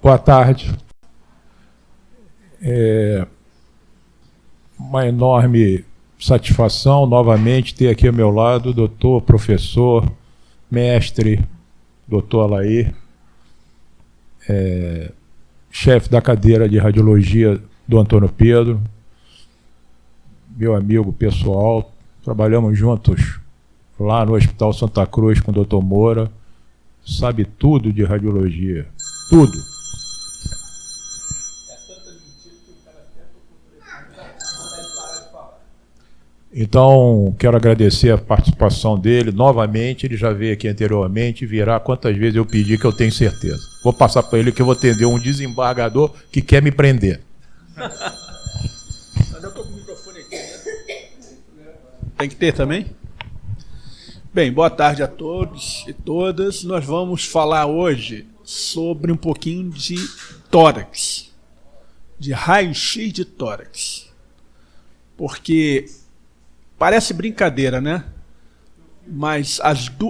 Boa tarde. É uma enorme satisfação, novamente, ter aqui ao meu lado o doutor, professor, mestre, doutor Alair, chefe da cadeira de radiologia do Antônio Pedro, meu amigo pessoal, trabalhamos juntos lá no Hospital Santa Cruz com o doutor Moura, sabe tudo de radiologia, tudo. Então, quero agradecer a participação dele novamente. Ele já veio aqui anteriormente e virá quantas vezes eu pedir, que eu tenho certeza. Vou passar para ele que eu vou atender um desembargador que quer me prender. Mas eu estou com o microfone aqui, né? Tem que ter também? Bem, boa tarde a todos e todas. Nós vamos falar hoje sobre um pouquinho de tórax, de raio-x de tórax. Porque parece brincadeira, né? Mas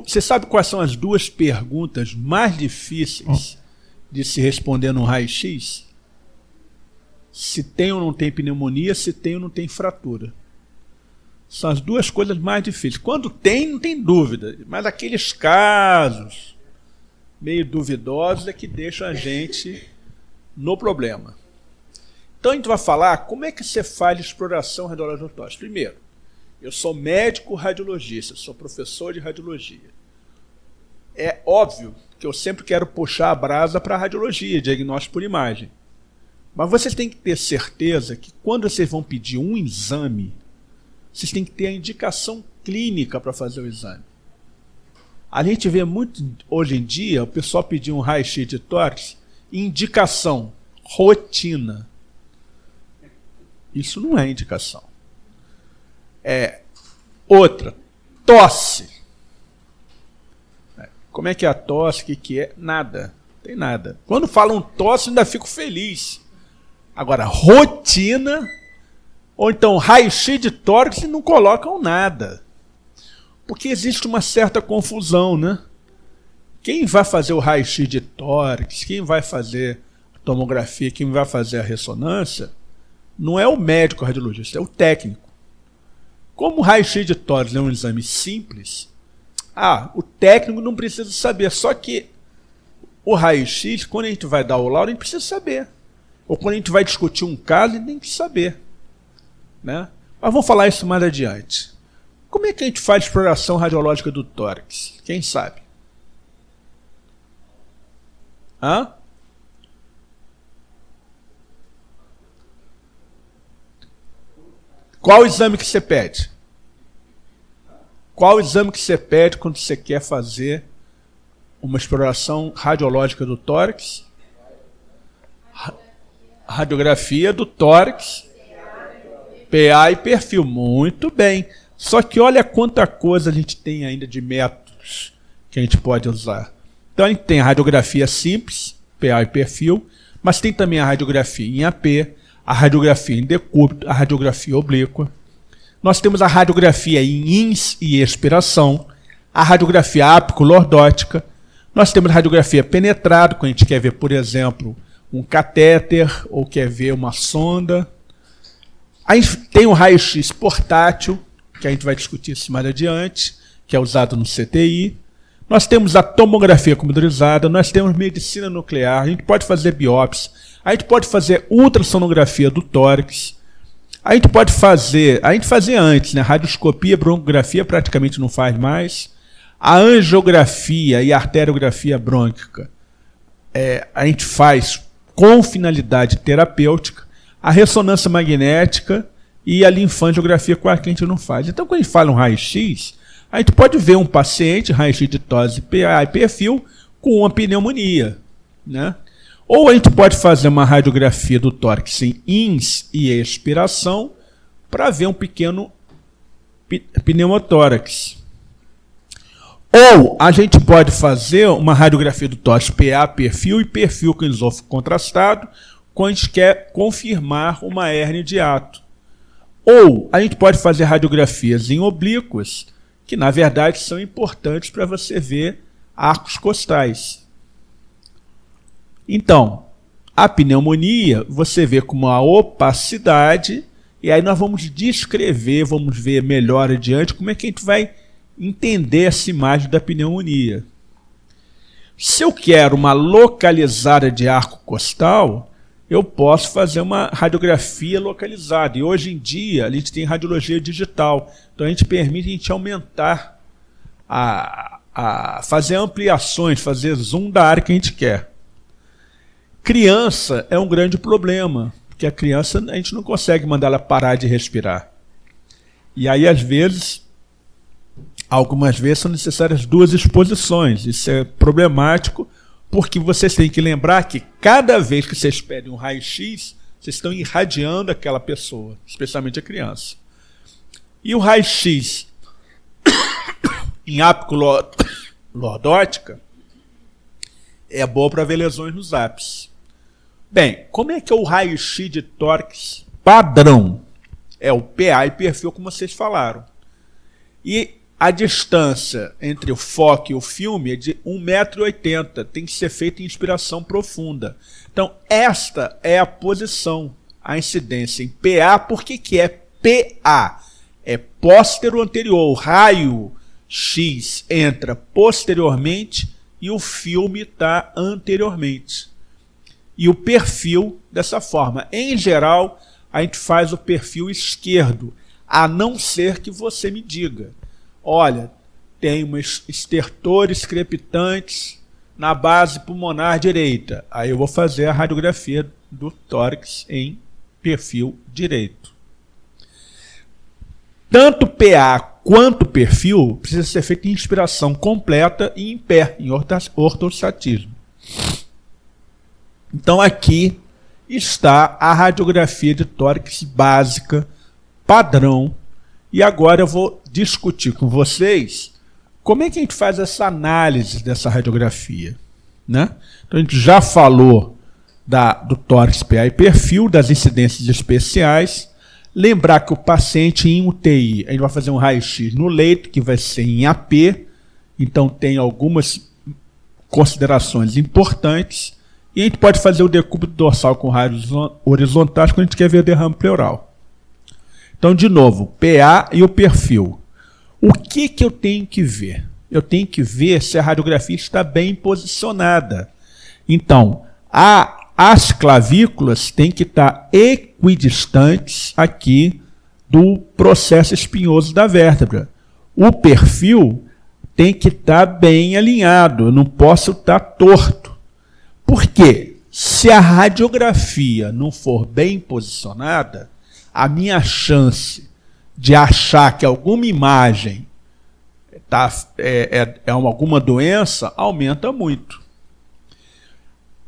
você sabe quais são as duas perguntas mais difíceis de se responder no raio-x? Se tem ou não tem pneumonia, se tem ou não tem fratura. São as duas coisas mais difíceis. Quando tem, não tem dúvida. Mas aqueles casos meio duvidosos é que deixam a gente no problema. Então a gente vai falar como é que você faz exploração radiológica do tórax. Primeiro, eu sou médico radiologista, sou professor de radiologia. É óbvio que eu sempre quero puxar a brasa para a radiologia, diagnóstico por imagem. Mas vocês têm que ter certeza que quando vocês vão pedir um exame, vocês têm que ter a indicação clínica para fazer o exame. A gente vê muito, hoje em dia, o pessoal pedir um raio-x de tórax, indicação, rotina. Isso não é indicação. Outra, tosse. Como é que é a tosse? O que é? Nada. Não tem nada. Quando falam tosse, eu ainda fico feliz. Agora, rotina, ou então raio-x de tórax, e não colocam nada. Porque existe uma certa confusão, né? Quem vai fazer o raio-x de tórax, quem vai fazer a tomografia, quem vai fazer a ressonância, não é o médico radiologista, é o técnico. Como o raio-x de tórax é um exame simples, o técnico não precisa saber. Só que o raio-x, quando a gente vai dar o laudo, a gente precisa saber. Ou quando a gente vai discutir um caso, a gente tem que saber. Né? Mas vamos falar isso mais adiante. Como é que a gente faz exploração radiológica do tórax? Quem sabe? Qual o exame que você pede? Qual o exame que você pede quando você quer fazer uma exploração radiológica do tórax? Radiografia do tórax, PA e perfil. Muito bem. Só que olha quanta coisa a gente tem ainda de métodos que a gente pode usar. Então a gente tem a radiografia simples, PA e perfil, mas tem também a radiografia em AP, a radiografia em decúbito, a radiografia oblíqua. Nós temos a radiografia em ins e expiração, a radiografia ápico-lordótica. Nós temos a radiografia penetrado, quando a gente quer ver, por exemplo, um catéter ou quer ver uma sonda. A gente tem o raio-x portátil, que a gente vai discutir isso mais adiante, que é usado no CTI. Nós temos a tomografia computadorizada, nós temos medicina nuclear, a gente pode fazer biópsia, a gente pode fazer ultrassonografia do tórax, a gente fazia antes, né? Radioscopia, broncografia praticamente não faz mais. A angiografia e a arteriografia brônquica a gente faz com finalidade terapêutica. A ressonância magnética e a linfangiografia, quase que a gente não faz. Então, quando a gente fala um raio-x, a gente pode ver um paciente, raio-x de tórax, PA e perfil, com uma pneumonia, né? Ou a gente pode fazer uma radiografia do tórax em ins e expiração para ver um pequeno pneumotórax. Ou a gente pode fazer uma radiografia do tórax PA, perfil e perfil com esôfago contrastado, quando a gente quer confirmar uma hérnia de hiato. Ou a gente pode fazer radiografias em oblíquas, que na verdade são importantes para você ver arcos costais. Então, A pneumonia, você vê com uma opacidade, e aí nós vamos descrever, vamos ver melhor adiante como é que a gente vai entender essa imagem da pneumonia. Se eu quero uma localizada de arco costal, eu posso fazer uma radiografia localizada. E hoje em dia a gente tem radiologia digital. Então a gente permite a gente aumentar, fazer ampliações, fazer zoom da área que a gente quer. Criança é um grande problema, porque a criança a gente não consegue mandar ela parar de respirar. E aí, às vezes, algumas vezes são necessárias 2 exposições. Isso é problemático, porque vocês têm que lembrar que cada vez que vocês pedem um raio-x, vocês estão irradiando aquela pessoa, especialmente a criança. E o raio-x em ápice lordótica é bom para ver lesões nos ápices. Bem, como é que é o raio-x de tórax padrão? É o PA e perfil, como vocês falaram. E a distância entre o foco e o filme é de 1,80 m. Tem que ser feita em inspiração profunda. Então, esta é a posição, a incidência em PA. Por que é PA? É póstero anterior. O raio-x entra posteriormente e o filme está anteriormente. E o perfil dessa forma. Em geral, a gente faz o perfil esquerdo, a não ser que você me diga: olha, tem umas estertores crepitantes na base pulmonar direita. Aí eu vou fazer a radiografia do tórax em perfil direito. Tanto PA quanto perfil precisa ser feito em inspiração completa e em pé, em ortostatismo. Então aqui está a radiografia de tórax básica, padrão. E agora eu vou discutir com vocês como é que a gente faz essa análise dessa radiografia, né? Então a gente já falou do tórax, PA e perfil, das incidências especiais. Lembrar que o paciente em UTI, a gente vai fazer um raio-x no leito, que vai ser em AP. Então tem algumas considerações importantes. E a gente pode fazer o decúbito dorsal com raios horizontais quando a gente quer ver o derrame pleural. Então, de novo, PA e o perfil. O que eu tenho que ver? Eu tenho que ver se a radiografia está bem posicionada. Então, as clavículas têm que estar equidistantes aqui do processo espinhoso da vértebra. O perfil tem que estar bem alinhado, eu não posso estar torto. Por quê? Se a radiografia não for bem posicionada, a minha chance de achar que alguma imagem é alguma doença aumenta muito.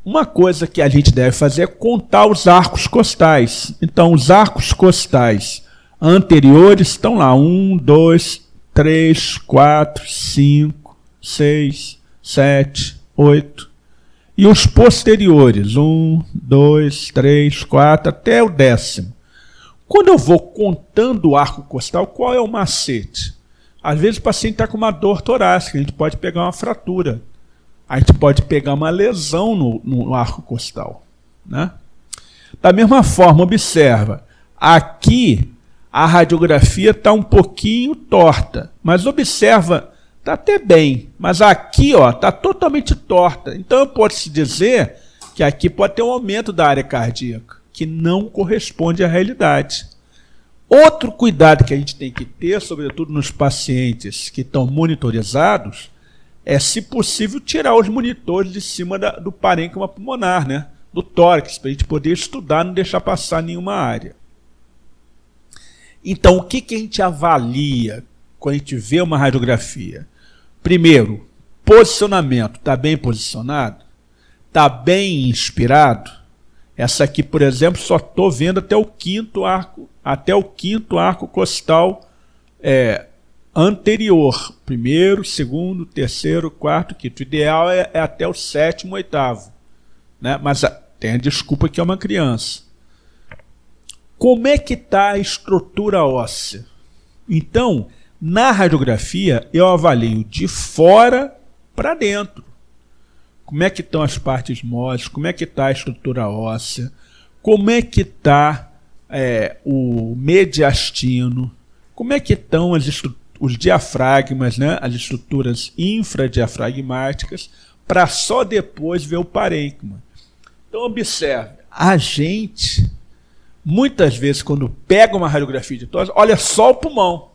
Uma coisa que a gente deve fazer é contar os arcos costais. Então, os arcos costais anteriores estão lá. 1, 2, 3, 4, 5, 6, 7, 8. E os posteriores, 1, 2, 3, 4, até o 10º. Quando eu vou contando o arco costal, qual é o macete? Às vezes o paciente está com uma dor torácica, a gente pode pegar uma fratura. A gente pode pegar uma lesão no arco costal, né? Da mesma forma, observa, aqui a radiografia está um pouquinho torta, mas observa, está até bem, mas aqui está totalmente torta. Então pode-se dizer que aqui pode ter um aumento da área cardíaca, que não corresponde à realidade. Outro cuidado que a gente tem que ter, sobretudo nos pacientes que estão monitorizados, é, se possível, tirar os monitores de cima do parênquima pulmonar, né? Do tórax, para a gente poder estudar, não deixar passar nenhuma área. Então, o que a gente avalia quando a gente vê uma radiografia? Primeiro, posicionamento. Está bem posicionado? Está bem inspirado? Essa aqui, por exemplo, só estou vendo até o quinto arco costal anterior. Primeiro, segundo, terceiro, quarto, quinto. O ideal é até o 7º, 8º. Né? Mas tem a desculpa que é uma criança. Como é que está a estrutura óssea? Então, na radiografia, eu avalio de fora para dentro. como é que estão as partes moles, como é que está a estrutura óssea, como é que está o mediastino, como é que estão os diafragmas, né, as estruturas infradiafragmáticas, para só depois ver o parênquima. Então observe, a gente, muitas vezes, quando pega uma radiografia de tórax, olha só o pulmão.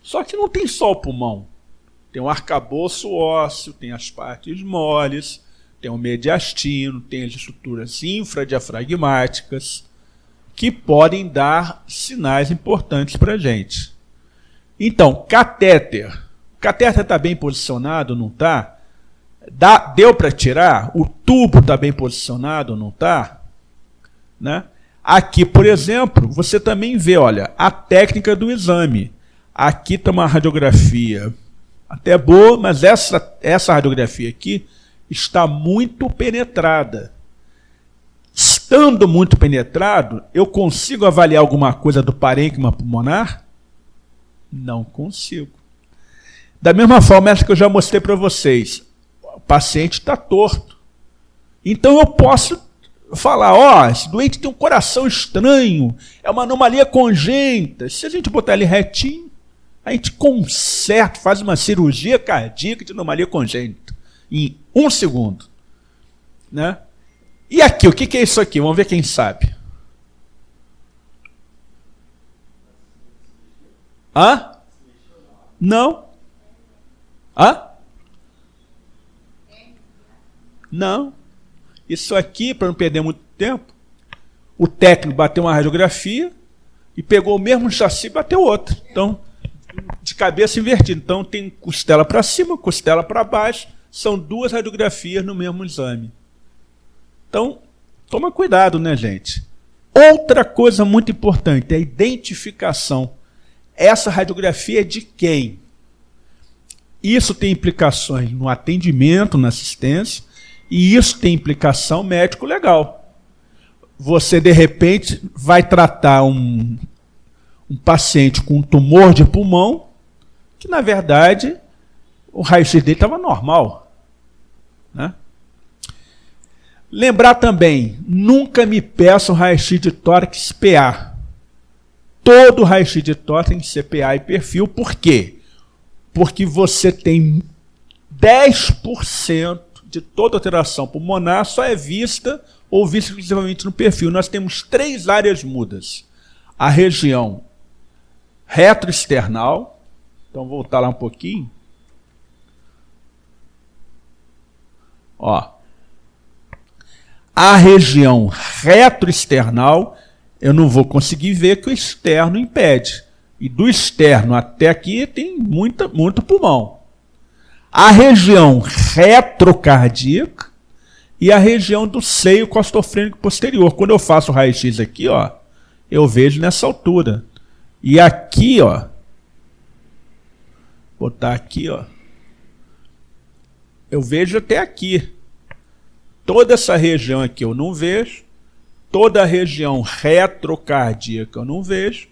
Só que não tem só o pulmão. Tem o arcabouço ósseo, tem as partes moles, tem o mediastino, tem as estruturas infradiafragmáticas, que podem dar sinais importantes para a gente. Então, catéter. O catéter está bem posicionado, não está? Deu para tirar? O tubo está bem posicionado, não está? Né? Aqui, por exemplo, você também vê, olha, a técnica do exame. Aqui está uma radiografia até boa, mas essa radiografia aqui está muito penetrada. Estando muito penetrado, eu consigo avaliar alguma coisa do parênquima pulmonar? Não consigo. Da mesma forma, essa que eu já mostrei para vocês, o paciente está torto. Então eu posso falar, ó, esse doente tem um coração estranho, é uma anomalia congênita. Se a gente botar ele retinho, a gente conserta, faz uma cirurgia cardíaca de anomalia congênita em 1 segundo. Né? E aqui, o que é isso aqui? Vamos ver quem sabe. Hã? Não. Hã? Não. Isso aqui, para não perder muito tempo, o técnico bateu uma radiografia e pegou o mesmo chassi e bateu outro. Então, de cabeça invertida. Então, tem costela para cima, costela para baixo. São 2 radiografias no mesmo exame. Então, toma cuidado, né, gente? Outra coisa muito importante é a identificação. Essa radiografia é de quem? Isso tem implicações no atendimento, na assistência, e isso tem implicação médico-legal. Você, de repente, vai tratar um paciente com um tumor de pulmão, que, na verdade, o raio-x dele estava normal. Né? Lembrar também, nunca me peça um raio-x de tórax PA. Todo raio-x de tórax tem que ser PA e perfil. Por quê? Porque você tem 10% de toda alteração pulmonar só é vista ou vista exclusivamente no perfil. Nós temos 3 áreas mudas. A região retroesternal, então vou voltar lá um pouquinho. Ó. A região retroesternal, eu não vou conseguir ver que o externo impede. E do externo até aqui tem muito pulmão. A região retrocardíaca e a região do seio costofrênico posterior. Quando eu faço o raio-x aqui, ó, eu vejo nessa altura. E aqui, ó, botar aqui, ó, eu vejo até aqui. Toda essa região aqui eu não vejo, toda a região retrocardíaca eu não vejo,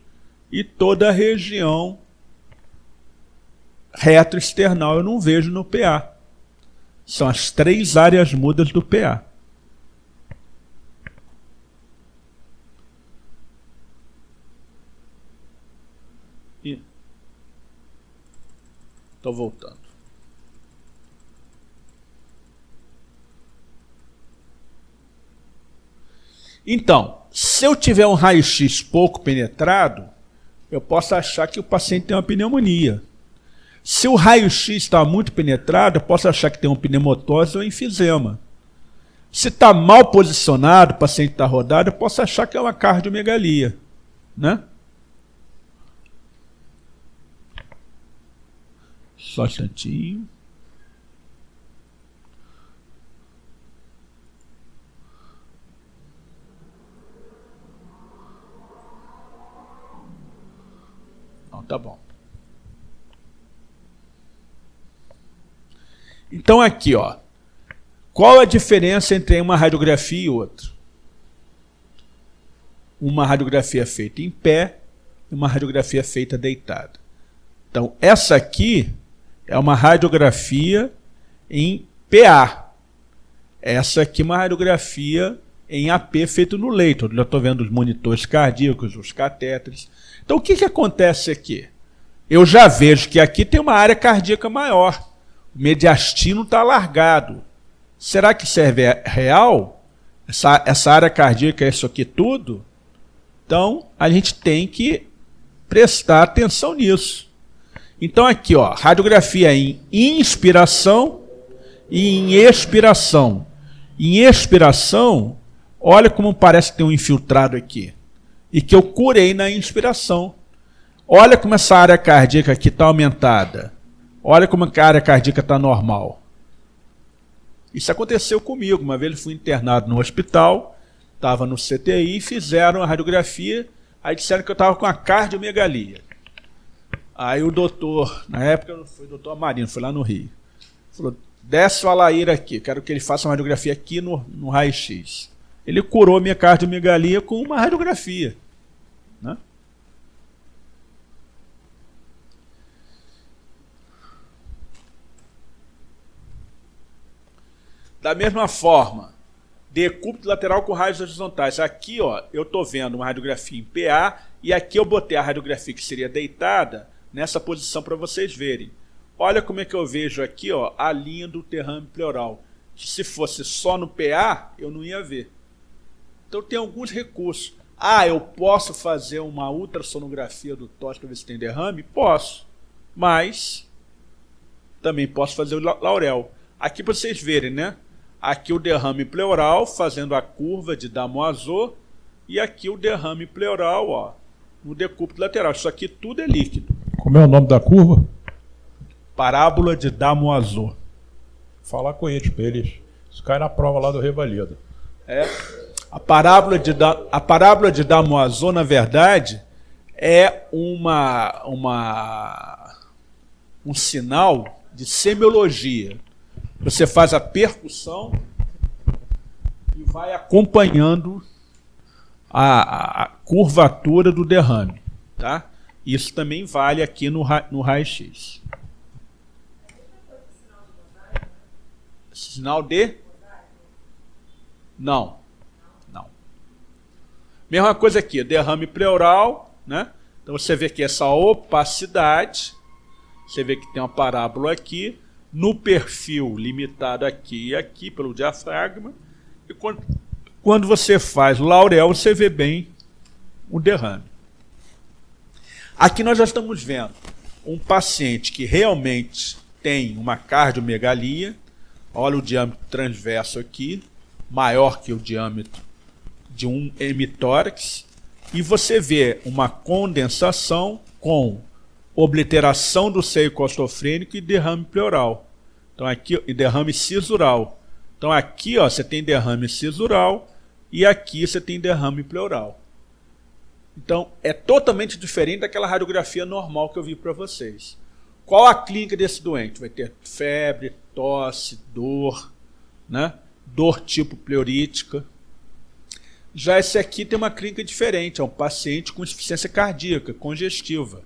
e toda a região retroesternal eu não vejo no PA. São as 3 áreas mudas do PA. Estou voltando. Então, se eu tiver um raio-x pouco penetrado, eu posso achar que o paciente tem uma pneumonia. Se o raio-x está muito penetrado, eu posso achar que tem uma pneumotose ou enfisema. Se está mal posicionado, o paciente está rodado, eu posso achar que é uma cardiomegalia. Né? Só um instantinho. Não, tá bom. Então aqui, ó, qual a diferença entre uma radiografia e outra? Uma radiografia feita em pé e uma radiografia feita deitada. Então essa aqui é uma radiografia em PA. Essa aqui é uma radiografia em AP feito no leito. Eu já estou vendo os monitores cardíacos, os catéteres. Então, o que acontece aqui? Eu já vejo que aqui tem uma área cardíaca maior. O mediastino está alargado. Será que serve real? Essa área cardíaca é isso aqui tudo? Então, a gente tem que prestar atenção nisso. Então, aqui, ó, radiografia em inspiração e em expiração. Em expiração, olha como parece que tem um infiltrado aqui. E que eu curei na inspiração. Olha como essa área cardíaca aqui está aumentada. Olha como a área cardíaca está normal. Isso aconteceu comigo. Uma vez eu fui internado no hospital, estava no CTI, fizeram a radiografia, aí disseram que eu estava com a cardiomegalia. Aí o doutor, na época foi o doutor Amarino, foi lá no Rio, falou, desce o Alair aqui, quero que ele faça uma radiografia aqui no raio-x. Ele curou minha cardiomegalia com uma radiografia. Né? Da mesma forma, decúbito lateral com raios horizontais. Aqui, ó, eu estou vendo uma radiografia em PA e aqui eu botei a radiografia que seria deitada nessa posição para vocês verem. Olha como é que eu vejo aqui, ó, a linha do derrame pleural, que se fosse só no PA, eu não ia ver. Então tem alguns recursos. Ah, eu posso fazer uma ultrassonografia do tórax para ver se tem derrame? Posso, mas também posso fazer o Laurel. Aqui para vocês verem, né? Aqui o derrame pleural, fazendo a curva de Damoiseau, e aqui o derrame pleural, ó, no decúbito lateral. Isso aqui tudo é líquido. Como é o nome da curva? Parábola de Damoiseau. Falar com eles, para eles. Isso cai na prova lá do Revalida. É. A parábola de Damoiseau, na verdade, é um sinal de semiologia. Você faz a percussão e vai acompanhando a curvatura do derrame. Tá? Isso também vale aqui no raio-x. Sinal de? Não. Não. Mesma coisa aqui, derrame pleural, né? Então você vê que essa opacidade, você vê que tem uma parábola aqui, no perfil limitado aqui e aqui pelo diafragma, e quando você faz o Laurel, você vê bem o derrame. Aqui nós já estamos vendo um paciente que realmente tem uma cardiomegalia. Olha o diâmetro transverso aqui, maior que o diâmetro de um hemitórax, e você vê uma condensação com obliteração do seio costofrênico e derrame pleural. Então aqui, e derrame sisural. Então aqui, ó, você tem derrame sisural e aqui você tem derrame pleural. Então é totalmente diferente daquela radiografia normal que eu vi para vocês. Qual a clínica desse doente? Vai ter febre, tosse, dor, né? Dor tipo pleurítica. Já esse aqui tem uma clínica diferente, é um paciente com insuficiência cardíaca, congestiva.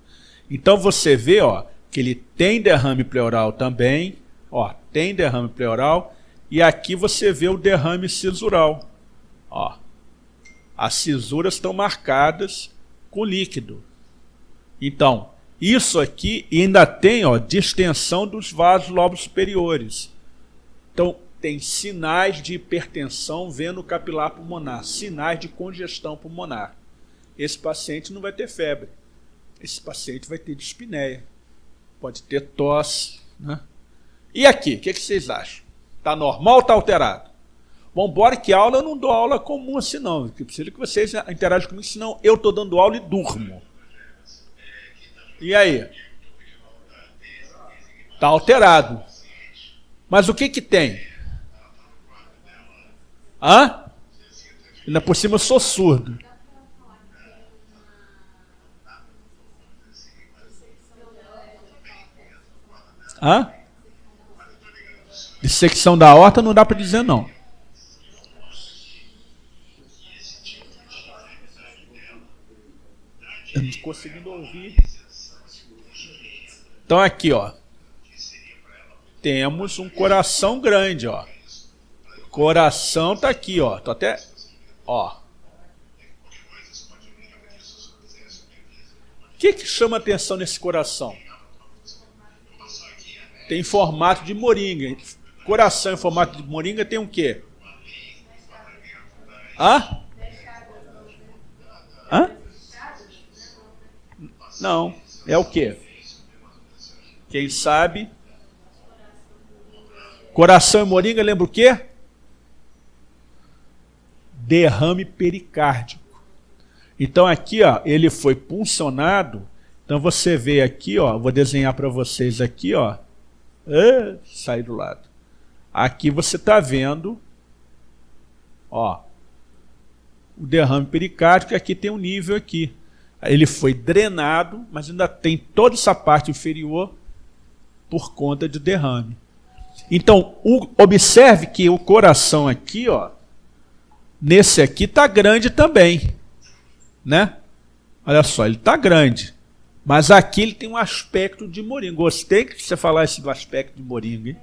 Então você vê, ó, que ele tem derrame pleural também, ó, tem derrame pleural, e aqui você vê o derrame sisural. Ó, as cisuras estão marcadas com líquido. Então, isso aqui ainda tem, ó, distensão dos vasos lobos superiores. Então, tem sinais de hipertensão veno capilar pulmonar, sinais de congestão pulmonar. Esse paciente não vai ter febre. Esse paciente vai ter dispneia. Pode ter tosse. Né? E aqui, o que vocês acham? Está normal ou está alterado? Vamos embora que aula eu não dou aula comum assim não. Eu preciso que vocês interajam comigo, senão eu estou dando aula e durmo. E aí? Está alterado. Mas o que tem? Hã? Ainda por cima eu sou surdo. Hã? Dissecção da aorta não dá para dizer não. Eu não estou conseguindo ouvir. Então aqui, ó, temos um coração grande, ó. Coração tá aqui, ó. Tô até... Ó. O que chama atenção nesse coração? Tem formato de moringa. Coração em formato de moringa tem o quê? Hã? Hã? Não. É o quê? Quem sabe? Coração e moringa lembra o quê? Derrame pericárdico. Então aqui, ó, ele foi puncionado. Então você vê aqui, ó, vou desenhar para vocês aqui, ó. Sai do lado. Aqui você está vendo, ó, o derrame pericárdico. Aqui tem um nível aqui. Ele foi drenado, mas ainda tem toda essa parte inferior por conta de derrame. Então, observe que o coração aqui, ó, nesse aqui está grande também, né? Olha só, ele está grande. Mas aqui ele tem um aspecto de moringa. Gostei que você falasse do aspecto de moringa, hein?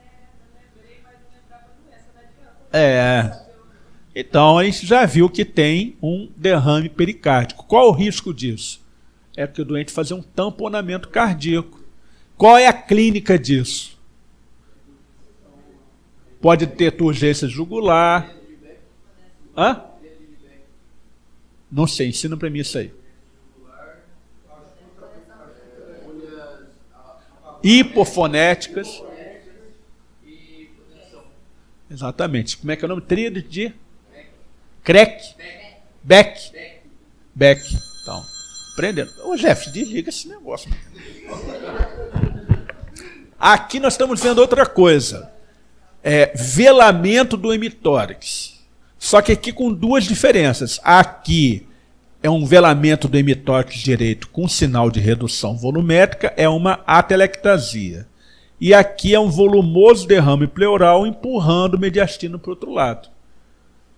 Então a gente já viu que tem um derrame pericárdico. Qual o risco disso? É que o doente fazer um tamponamento cardíaco. Qual é a clínica disso? Pode ter turgência jugular. Hã? Não sei, ensina para mim isso aí. Hipofonéticas. Exatamente. Como é que é o nome? Tríade de? Crack? Beck. Beck. Então, aprendendo. Ô, Jeff, desliga esse negócio. Aqui nós estamos vendo outra coisa. Velamento do hemitórax. Só que aqui com duas diferenças. Aqui é um velamento do hemitórax direito com sinal de redução volumétrica, é uma atelectasia. E aqui é um volumoso derrame pleural empurrando o mediastino para o outro lado.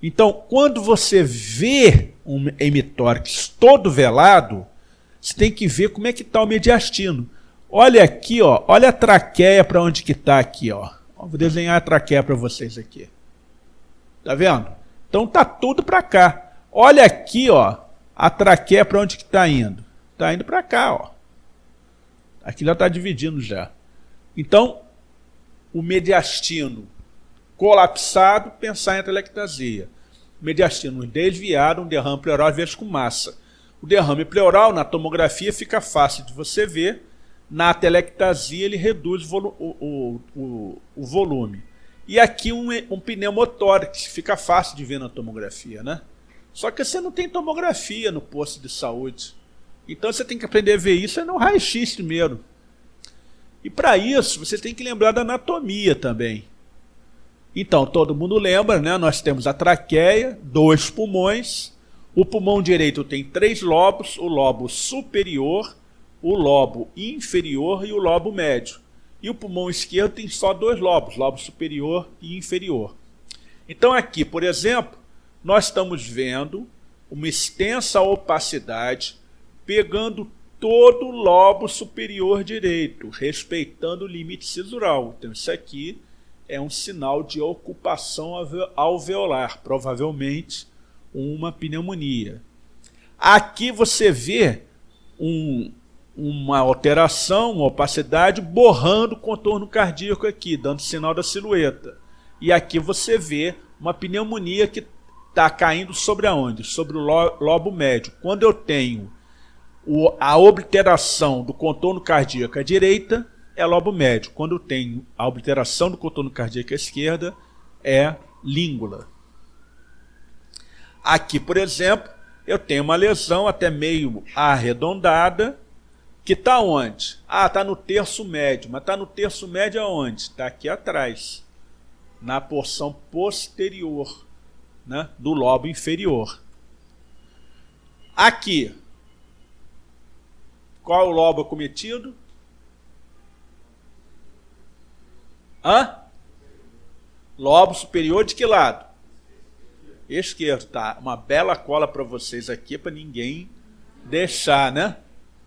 Então, quando você vê um hemitórax todo velado, você tem que ver como é que está o mediastino. Olha aqui, ó, olha a traqueia para onde que está aqui, ó. Vou desenhar a traqueia para vocês aqui. Tá vendo? Então tá tudo para cá. Olha aqui, ó, a traqueia para onde que está indo? Está indo para cá, ó. Aqui já está dividindo já. Então, o mediastino colapsado, pensar em atelectasia. Mediastino desviado, um derrame pleural, às vezes com massa. O derrame pleural, na tomografia, fica fácil de você ver. Na atelectasia, ele reduz o volume. E aqui um pneumotórax, fica fácil de ver na tomografia, né? Só que você não tem tomografia no posto de saúde. Então você tem que aprender a ver isso no raio-x primeiro. E para isso, você tem que lembrar da anatomia também. Então, todo mundo lembra, né? Nós temos a traqueia, 2 pulmões. O pulmão direito tem 3 lobos, o lobo superior, o lobo inferior e o lobo médio. E o pulmão esquerdo tem só 2 lobos, lobo superior e inferior. Então aqui, por exemplo, nós estamos vendo uma extensa opacidade pegando todo o lobo superior direito, respeitando o limite sisural. Então isso aqui é um sinal de ocupação alveolar, provavelmente uma pneumonia. Aqui você vê uma alteração, uma opacidade, borrando o contorno cardíaco aqui, dando sinal da silhueta. E aqui você vê uma pneumonia que está caindo sobre aonde? Sobre o lobo médio. Quando eu tenho a obliteração do contorno cardíaco à direita, é lobo médio. Quando eu tenho a obliteração do contorno cardíaco à esquerda, é língula. Aqui, por exemplo, eu tenho uma lesão até meio arredondada, que está onde? Ah, está no terço médio. Mas está no terço médio aonde? Está aqui atrás, na porção posterior, né, do lobo inferior. Aqui, qual é o lobo acometido? Lobo superior de que lado? Esquerdo, tá? Uma bela cola para vocês aqui, para ninguém deixar, né?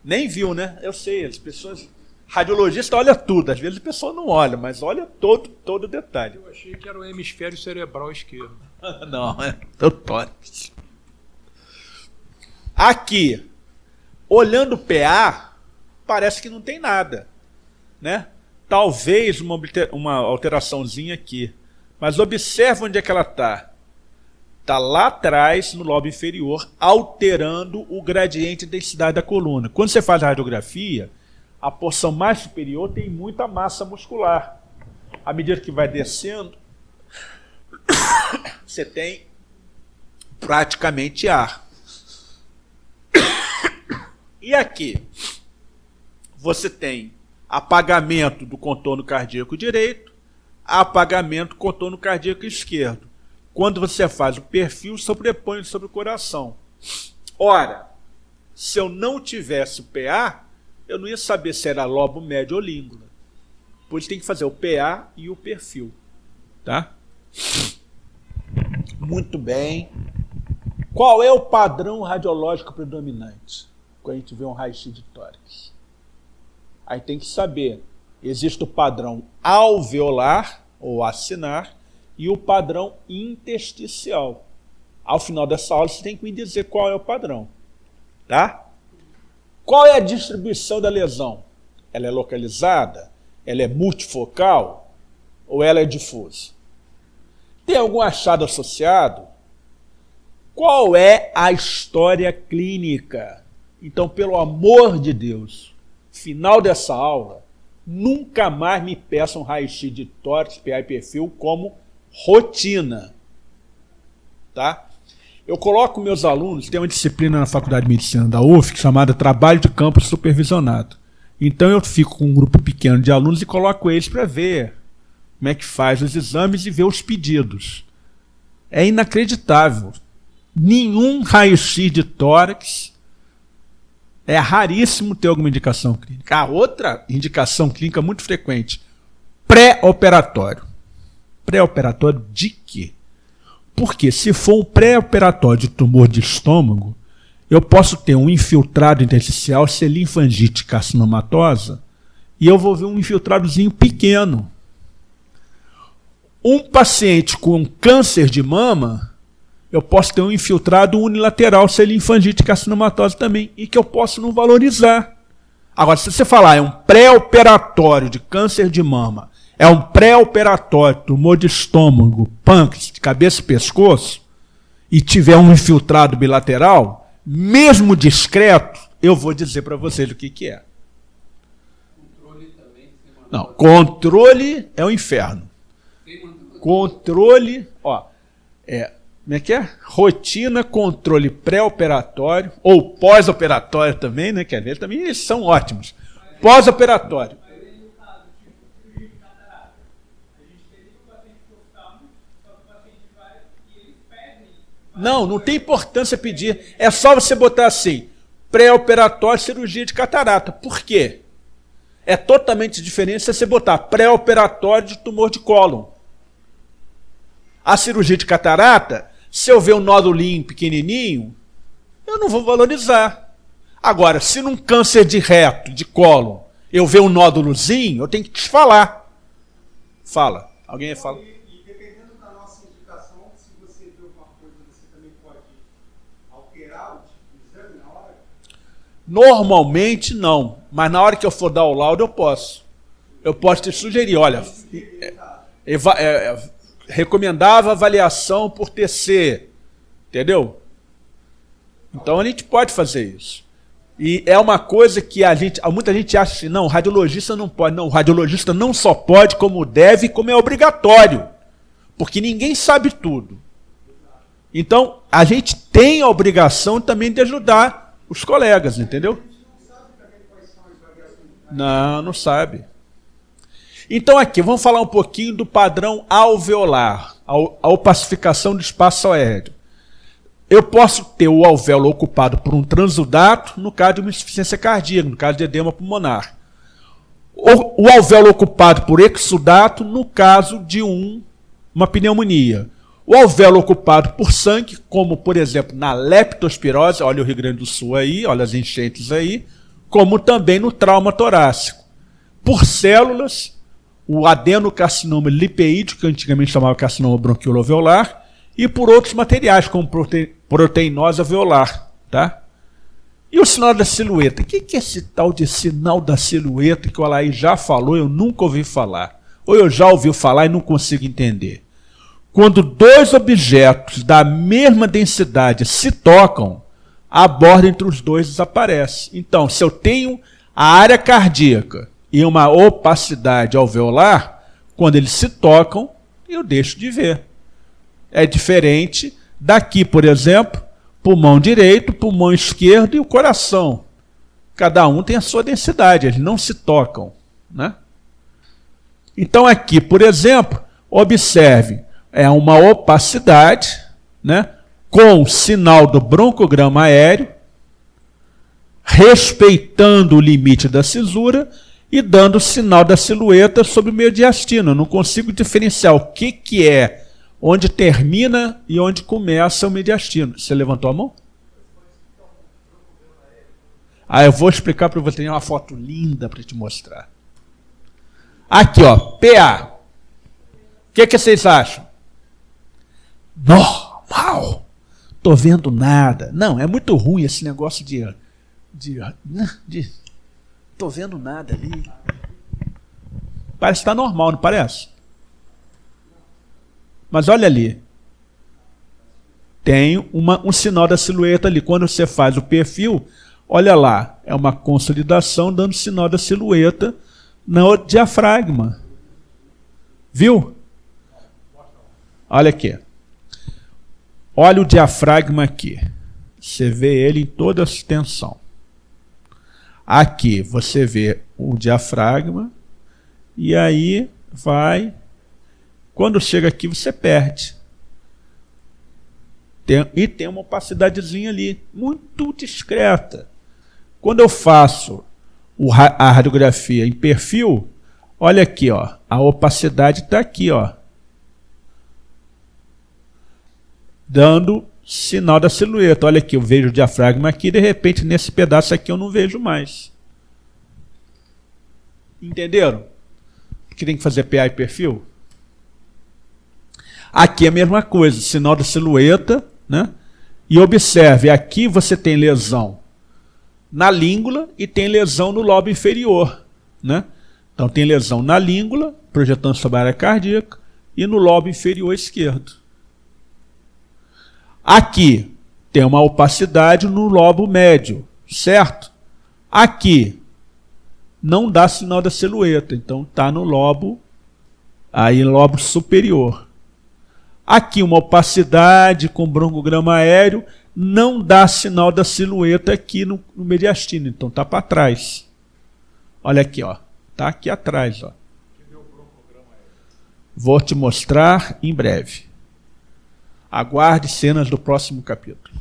Nem viu, né? Eu sei, as pessoas Radiologista olha tudo, às vezes a pessoa não olha, mas olha todo detalhe. Eu achei que era o hemisfério cerebral esquerdo. Não, é o tórax. Aqui, olhando o PA, parece que não tem nada, né? Talvez uma alteraçãozinha aqui, mas observa onde é que ela está. Está lá atrás, no lobo inferior, alterando o gradiente de densidade da coluna. Quando você faz a radiografia, a porção mais superior tem muita massa muscular. À medida que vai descendo, você tem praticamente ar. E aqui, você tem apagamento do contorno cardíaco direito, apagamento do contorno cardíaco esquerdo. Quando você faz o perfil, sobrepõe sobre o coração. Ora, se eu não tivesse o PA, eu não ia saber se era lobo médio ou língula. Pois tem que fazer o PA e o perfil. Tá? Muito bem. Qual é o padrão radiológico predominante quando a gente vê um raio-x de tórax? Aí tem que saber, existe o padrão alveolar ou acinar e o padrão intersticial. Ao final dessa aula você tem que me dizer qual é o padrão. Tá? Qual é a distribuição da lesão? Ela é localizada? Ela é multifocal? Ou ela é difusa? Tem algum achado associado? Qual é a história clínica? Então, pelo amor de Deus, final dessa aula, nunca mais me peçam raio-x de tórax, PA e perfil como rotina. Tá? Eu coloco meus alunos, tem uma disciplina na Faculdade de Medicina da UF chamada Trabalho de Campo Supervisionado. Então eu fico com um grupo pequeno de alunos e coloco eles para ver como é que faz os exames e ver os pedidos. É inacreditável. Nenhum raio-x de tórax. É raríssimo ter alguma indicação clínica. A outra indicação clínica muito frequente, pré-operatório. Pré-operatório de quê? Porque se for um pré-operatório de tumor de estômago, eu posso ter um infiltrado intersticial, ser linfangite carcinomatosa, e eu vou ver um infiltradozinho pequeno. Um paciente com câncer de mama, eu posso ter um infiltrado unilateral, ser linfangite carcinomatosa também, e que eu posso não valorizar. Agora, se você falar é um pré-operatório de câncer de mama, é um pré-operatório, tumor de estômago, pâncreas, de cabeça e pescoço, e tiver um infiltrado bilateral, mesmo discreto, eu vou dizer para vocês o que é. Controle também. Não, controle é o inferno. Controle, ó, como é que é? Rotina, controle pré-operatório, ou pós-operatório também, né? Quer ver? Também eles são ótimos. Pós-operatório. Não tem importância pedir. É só você botar assim, pré-operatório, cirurgia de catarata. Por quê? É totalmente diferente se você botar pré-operatório de tumor de cólon. A cirurgia de catarata, se eu ver um nódulinho pequenininho, eu não vou valorizar. Agora, se num câncer de reto, de cólon, eu ver um nódulozinho, eu tenho que te falar. Fala. Alguém fala? E dependendo da nossa indicação, se você vê alguma coisa, você também pode alterar o tipo de exame na hora? Normalmente não, mas na hora que eu for dar o laudo eu posso. Eu posso te sugerir, olha, recomendava avaliação por TC, entendeu? Então a gente pode fazer isso. E é uma coisa que muita gente acha assim, não, o radiologista não pode. Não, o radiologista não só pode, como deve, como é obrigatório. Porque ninguém sabe tudo. Então, a gente tem a obrigação também de ajudar os colegas, entendeu? Não sabe. Então aqui, vamos falar um pouquinho do padrão alveolar, a opacificação do espaço aéreo. Eu posso ter o alvéolo ocupado por um transudato, no caso de uma insuficiência cardíaca, no caso de edema pulmonar. O alvéolo ocupado por exudato, no caso de uma pneumonia. O alvéolo ocupado por sangue, como, por exemplo, na leptospirose, olha o Rio Grande do Sul aí, olha as enchentes aí, como também no trauma torácico. por células, o adenocarcinoma lipeídico, que antigamente chamava carcinoma bronquioalveolar, e por outros materiais, como proteinose alveolar. Tá? E o sinal da silhueta? O que é esse tal de sinal da silhueta que o Alaí já falou, eu nunca ouvi falar? Ou eu já ouvi falar e não consigo entender? Quando dois objetos da mesma densidade se tocam, a borda entre os dois desaparece. Então, se eu tenho a área cardíaca e uma opacidade alveolar, quando eles se tocam, eu deixo de ver. É diferente daqui, por exemplo, pulmão direito, pulmão esquerdo e o coração. Cada um tem a sua densidade, eles não se tocam. Né? Então aqui, por exemplo, observe, é uma opacidade, né, com sinal do broncograma aéreo, respeitando o limite da cisura e dando o sinal da silhueta sobre o mediastino. Eu não consigo diferenciar o que é onde termina e onde começa o mediastino. Você levantou a mão? Eu vou explicar para você. Tem uma foto linda para te mostrar. Aqui, ó, PA. O que vocês acham? Normal. Tô vendo nada. Não, é muito ruim esse negócio de tô vendo nada ali. Parece que está normal, não parece? Mas olha ali, tem um sinal da silhueta ali. Quando você faz o perfil, olha lá, é uma consolidação dando sinal da silhueta no diafragma. Viu? Olha aqui. Olha o diafragma aqui. Você vê ele em toda a extensão. Aqui você vê o diafragma e aí vai... Quando chega aqui, você perde. E tem uma opacidadezinha ali, muito discreta. Quando eu faço a radiografia em perfil, olha aqui, ó, a opacidade está aqui, ó, dando sinal da silhueta. Olha aqui, eu vejo o diafragma aqui, de repente, nesse pedaço aqui eu não vejo mais. Entenderam? Que tem que fazer PA e perfil? Aqui é a mesma coisa, sinal da silhueta, né? E observe, aqui você tem lesão na língula e tem lesão no lobo inferior, né? Então tem lesão na língula, projetando sobre a área cardíaca, e no lobo inferior esquerdo. Aqui tem uma opacidade no lobo médio, certo? Aqui não dá sinal da silhueta, então está no lobo, aí lobo superior. Aqui uma opacidade com broncograma aéreo, não dá sinal da silhueta aqui no mediastino, então está para trás. Olha aqui, ó, está aqui atrás. Ó. Vou te mostrar em breve. Aguarde cenas do próximo capítulo.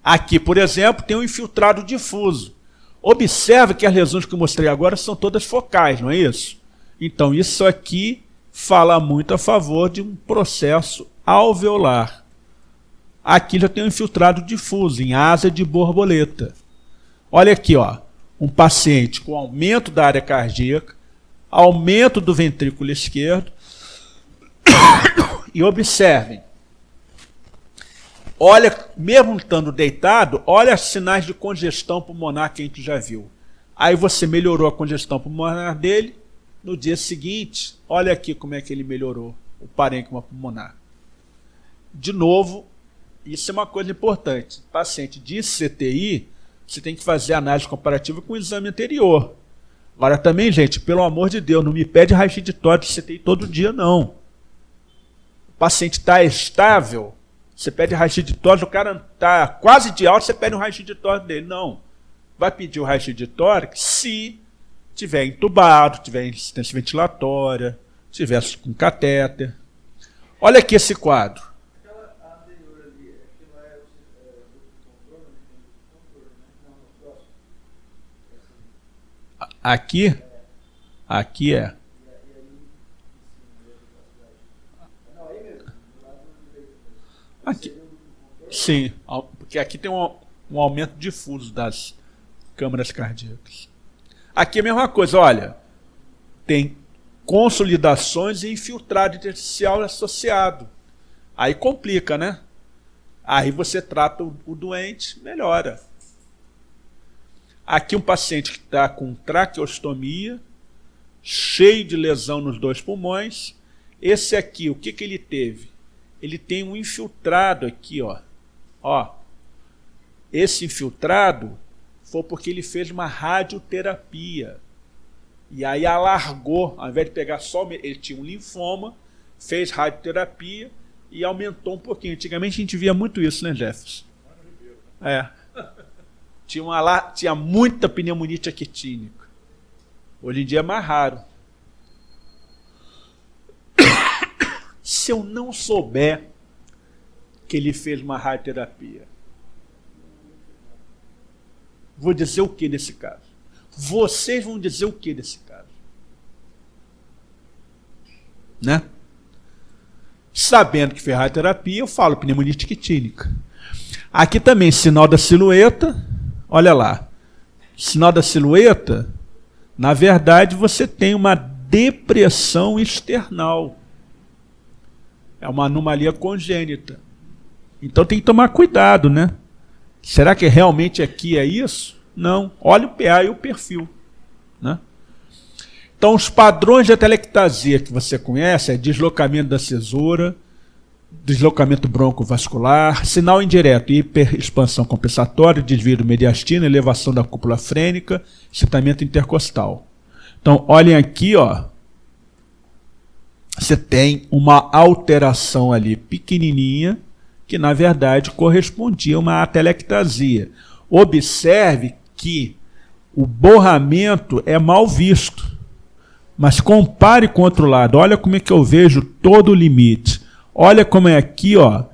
Aqui, por exemplo, tem um infiltrado difuso. Observe que as lesões que eu mostrei agora são todas focais, não é isso? Então isso aqui fala muito a favor de um processo alveolar. Aqui já tem um infiltrado difuso, em asa de borboleta. Olha aqui, ó, um paciente com aumento da área cardíaca, aumento do ventrículo esquerdo, e observem, olha, mesmo estando deitado, olha os sinais de congestão pulmonar que a gente já viu. Aí você melhorou a congestão pulmonar dele, no dia seguinte, olha aqui como é que ele melhorou o parênquima pulmonar. De novo, isso é uma coisa importante. Paciente de CTI, você tem que fazer análise comparativa com o exame anterior. Agora também, gente, pelo amor de Deus, não me pede raio-x de tórax de CTI todo dia, não. O paciente está estável, você pede raio-x de tórax, o cara está quase de alta, você pede um raio-x de tórax dele. Não. Vai pedir o raio-x de tórax se tiver entubado, tiver insistência ventilatória, tiver com catéter. Olha aqui esse quadro. Aquela anterior ali, aquilo é o controle, né? Não, Aqui? Aqui é. Aqui. Sim, porque aqui tem um aumento difuso das câmaras cardíacas. Aqui é a mesma coisa, olha, tem consolidações e infiltrado intersticial associado. Aí complica, né? Aí você trata o doente, melhora. Aqui um paciente que está com traqueostomia, cheio de lesão nos 2 pulmões. Esse aqui, o que ele teve? Ele tem um infiltrado aqui, ó. Ó. Esse infiltrado foi porque ele fez uma radioterapia. E aí alargou, ao invés de pegar só... Ele tinha um linfoma, fez radioterapia e aumentou um pouquinho. Antigamente a gente via muito isso, né, Jefferson? É. Tinha muita pneumonite aquitínica. Hoje em dia é mais raro. Se eu não souber que ele fez uma radioterapia, vou dizer o que nesse caso? Vocês vão dizer o que nesse caso? Né? Sabendo que fez radioterapia, eu falo pneumonite quitínica. Aqui também, sinal da silhueta. Olha lá. Sinal da silhueta, na verdade, você tem uma depressão external. É uma anomalia congênita. Então tem que tomar cuidado, né? Será que realmente aqui é isso? Não. Olha o PA e o perfil, né? Então, os padrões de atelectasia que você conhece é deslocamento da cisura, deslocamento broncovascular, sinal indireto, hiperexpansão compensatória, desvio do mediastino, elevação da cúpula frênica, excitamento intercostal. Então, olhem aqui, ó. Você tem uma alteração ali pequenininha, que na verdade correspondia a uma atelectasia. Observe que o borramento é mal visto. Mas compare com o outro lado. Olha como é que eu vejo todo o limite. Olha como é aqui, ó.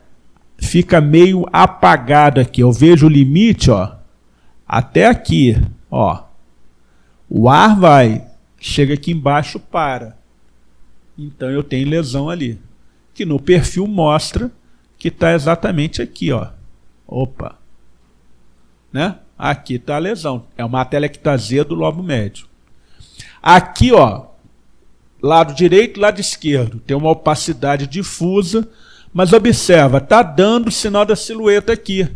Fica meio apagado aqui. Eu vejo o limite, ó, até aqui, ó. O ar vai, chega aqui embaixo, para. Então eu tenho lesão ali. Que no perfil mostra que está exatamente aqui, ó. Opa. Né? Aqui está a lesão. É uma atelectasia do lobo médio. Aqui, ó, lado direito, lado esquerdo, tem uma opacidade difusa, mas observa, está dando o sinal da silhueta aqui.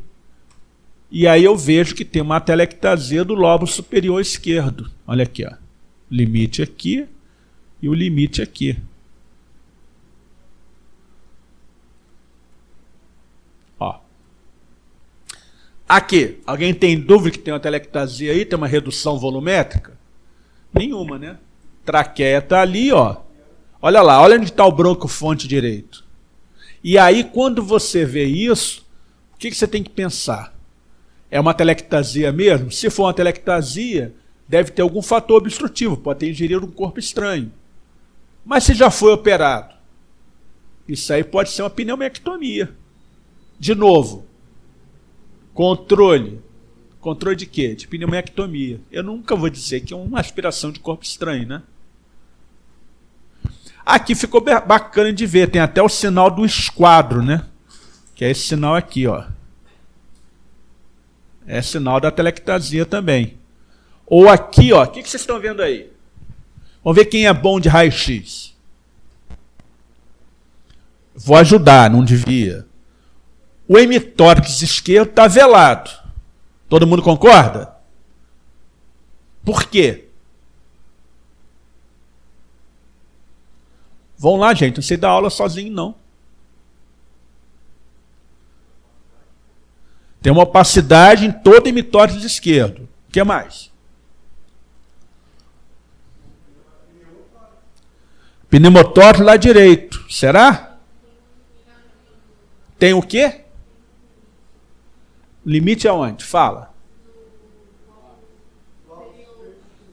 E aí eu vejo que tem uma atelectasia do lobo superior esquerdo. Olha aqui, ó. Limite aqui e o limite aqui. Ó. Aqui, alguém tem dúvida que tem uma atelectasia aí, tem uma redução volumétrica? Nenhuma, né? Traqueia está ali, ó. Olha lá, olha onde está o broncofonte direito. E aí, quando você vê isso, o que você tem que pensar? É uma atelectasia mesmo? Se for uma atelectasia, deve ter algum fator obstrutivo, pode ter ingerido um corpo estranho. Mas se já foi operado, isso aí pode ser uma pneumectomia. De novo, controle. Controle de quê? De pneumectomia. Eu nunca vou dizer que é uma aspiração de corpo estranho, né? Aqui ficou bacana de ver, tem até o sinal do esquadro, né? Que é esse sinal aqui, ó. É sinal da atelectasia também. Ou aqui, ó, o que vocês estão vendo aí? Vamos ver quem é bom de raio-x. Vou ajudar, não devia. O hemitórax esquerdo está velado. Todo mundo concorda? Por quê? Vão lá, gente, não sei dar aula sozinho, não. Tem uma opacidade em todo o hemitórax esquerdo. O que mais? Pneumotórax lá direito. Será? Tem o quê? Limite aonde? Fala.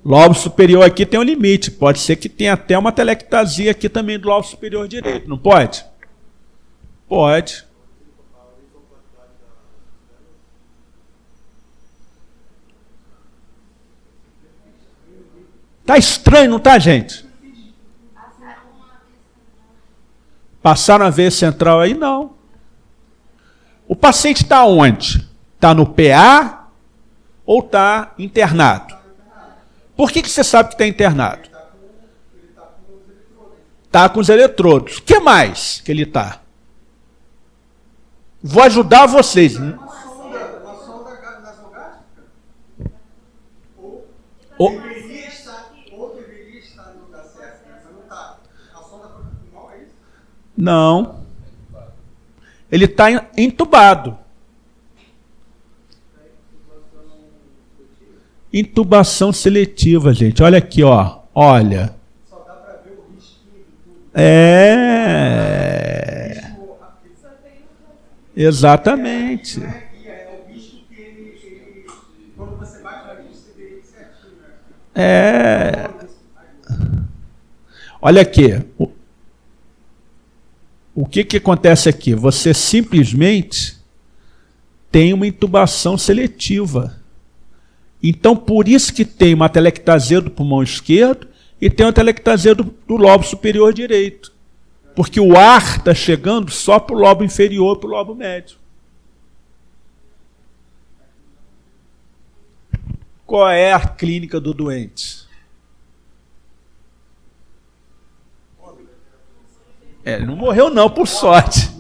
Lobo superior aqui tem um limite. Pode ser que tenha até uma atelectasia aqui também do lobo superior direito. Não pode? Pode. Tá estranho, não tá, gente? Passaram a veia central aí? Não. O paciente está onde? Está no PA ou está internado? Por que você sabe que está internado? Está com os eletrodos. O que mais que ele está? Vou ajudar vocês. Uma sonda nasogástrica? Ou- Deveria estar no lugar certo, mas não está. A sonda foi pro pulmão, é isso? Não. Ele está entubado. Intubação seletiva, gente. Olha aqui, ó. Olha. Só dá para ver o risquinho de tudo. É. Exatamente. Não é guia, é o risco que ele quando você bate na lista, você vê certinho, né? É. Olha aqui. O que acontece aqui? Você simplesmente tem uma intubação seletiva. Então, por isso que tem uma telectasia do pulmão esquerdo e tem uma telectasia do lobo superior direito. Porque o ar está chegando só para o lobo inferior e para o lobo médio. Qual é a clínica do doente? Ele não morreu não, por sorte.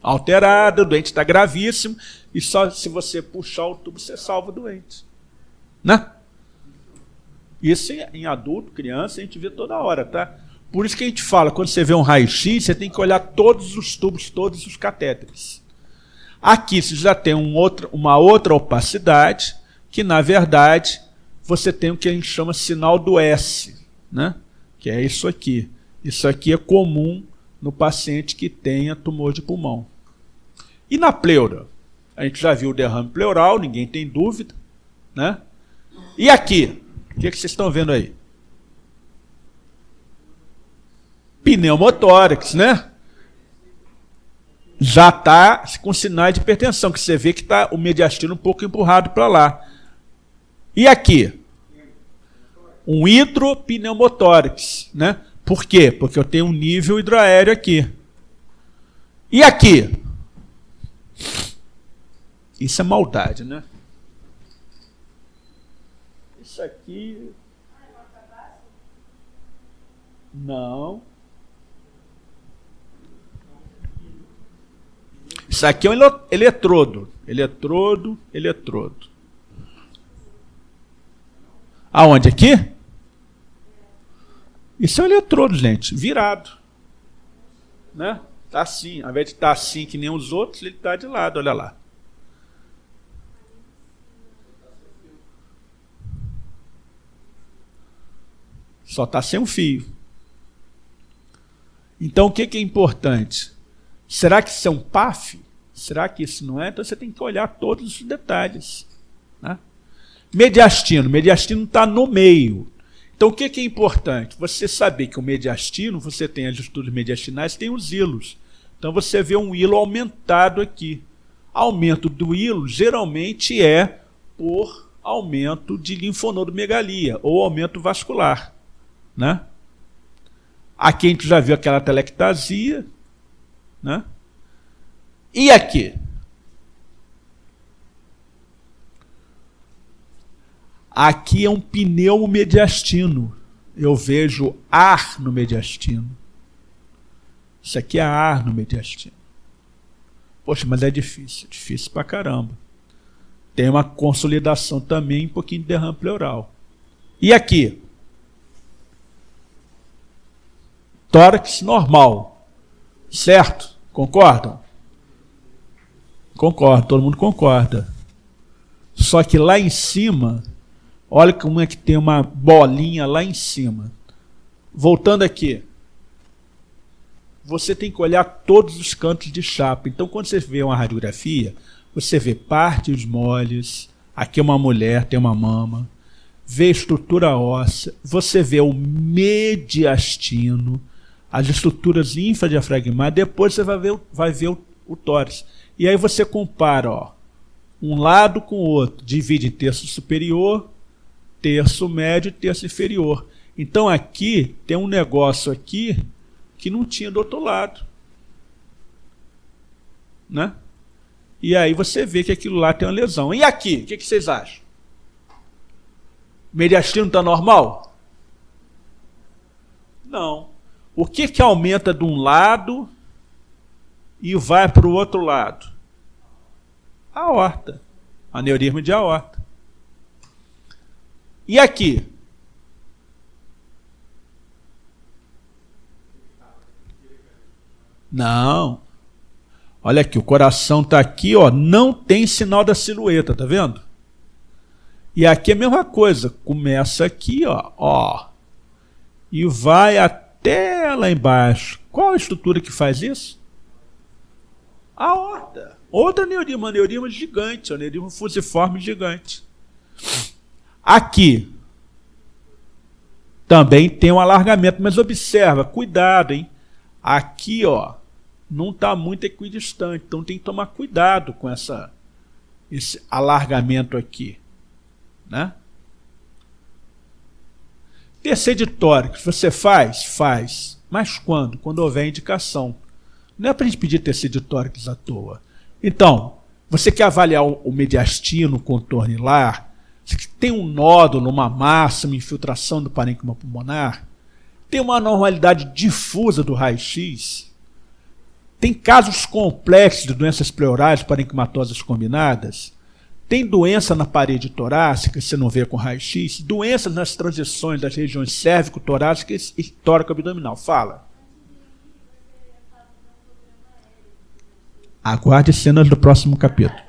Alterado, o doente está gravíssimo, e só se você puxar o tubo, você salva o doente. Né? Isso em adulto, criança, a gente vê toda hora, tá? Por isso que a gente fala, quando você vê um raio-x, você tem que olhar todos os tubos, todos os catéteres. Aqui você já tem uma outra opacidade, que na verdade você tem o que a gente chama sinal do S, né? Que é isso aqui. Isso aqui é comum no paciente que tenha tumor de pulmão. E na pleura? A gente já viu o derrame pleural, ninguém tem dúvida, né? E aqui? O que vocês estão vendo aí? Pneumotórax, né? Já está com sinais de hipertensão, que você vê que está o mediastino um pouco empurrado para lá. E aqui? Um hidropneumotórax, né? Por quê? Porque eu tenho um nível hidroaéreo aqui. E aqui? Isso é maldade, né? Isso aqui... Não. Isso aqui é um eletrodo. Eletrodo. Aonde? Aqui? Isso é um eletrodo, gente, virado. Né? Tá assim. Ao invés de estar assim que nem os outros, ele está de lado, olha lá. Só está sem um fio. Então, o que é importante? Será que isso é um PAF? Será que isso não é? Então, você tem que olhar todos os detalhes. Né? Mediastino está no meio. Então, o que é importante? Você saber que o mediastino, você tem as estruturas mediastinais, tem os hilos. Então, você vê um hilo aumentado aqui. Aumento do hilo, geralmente, é por aumento de linfonodomegalia ou aumento vascular. Né? Aqui a gente já viu aquela telectasia. Né? E aqui? Aqui é um pneumomediastino. Eu vejo ar no mediastino. Isso aqui é ar no mediastino. Poxa, mas é difícil pra caramba. Tem uma consolidação também, um pouquinho de derrame pleural. E aqui? Tórax normal. Certo? Concordam? Concordo, todo mundo concorda. Só que lá em cima, olha como é que tem uma bolinha lá em cima. Voltando aqui. Você tem que olhar todos os cantos de chapa. Então, quando você vê uma radiografia, você vê partes moles, aqui é uma mulher, tem uma mama, vê estrutura óssea, você vê o mediastino, as estruturas linfadiafragmáticas, depois você vai ver o tórax. E aí você compara, ó, um lado com o outro, divide em terço superior, terço médio e terço inferior. Então aqui tem um negócio aqui que não tinha do outro lado. Né? E aí você vê que aquilo lá tem uma lesão. E aqui, o que vocês acham? mediastino está normal? Não. O que aumenta de um lado e vai para o outro lado? A aorta. Aneurisma de aorta. E aqui? Não. Olha aqui, o coração está aqui, ó, não tem sinal da silhueta, tá vendo? E aqui é a mesma coisa, começa aqui, ó, e vai até lá embaixo. Qual a estrutura que faz isso? A aorta. Outra aneurisma gigante, aneurisma fusiforme gigante. Aqui também tem um alargamento, mas observa, cuidado, hein? Aqui, ó, não está muito equidistante, então tem que tomar cuidado com esse alargamento aqui, né? TC de tórax, você faz? Faz. Mas quando? Quando houver indicação. Não é para a gente pedir TC de tórax à toa. Então, você quer avaliar o mediastino, o contorno hilar, você tem um nódulo, uma massa, uma infiltração do parênquima pulmonar, tem uma anormalidade difusa do raio-x, tem casos complexos de doenças pleurais parenquimatosas combinadas, tem doença na parede torácica, você não vê com raio-x, doenças nas transições das regiões cérvico-torácicas e tóraco-abdominal. Fala. Aguarde cenas do próximo capítulo.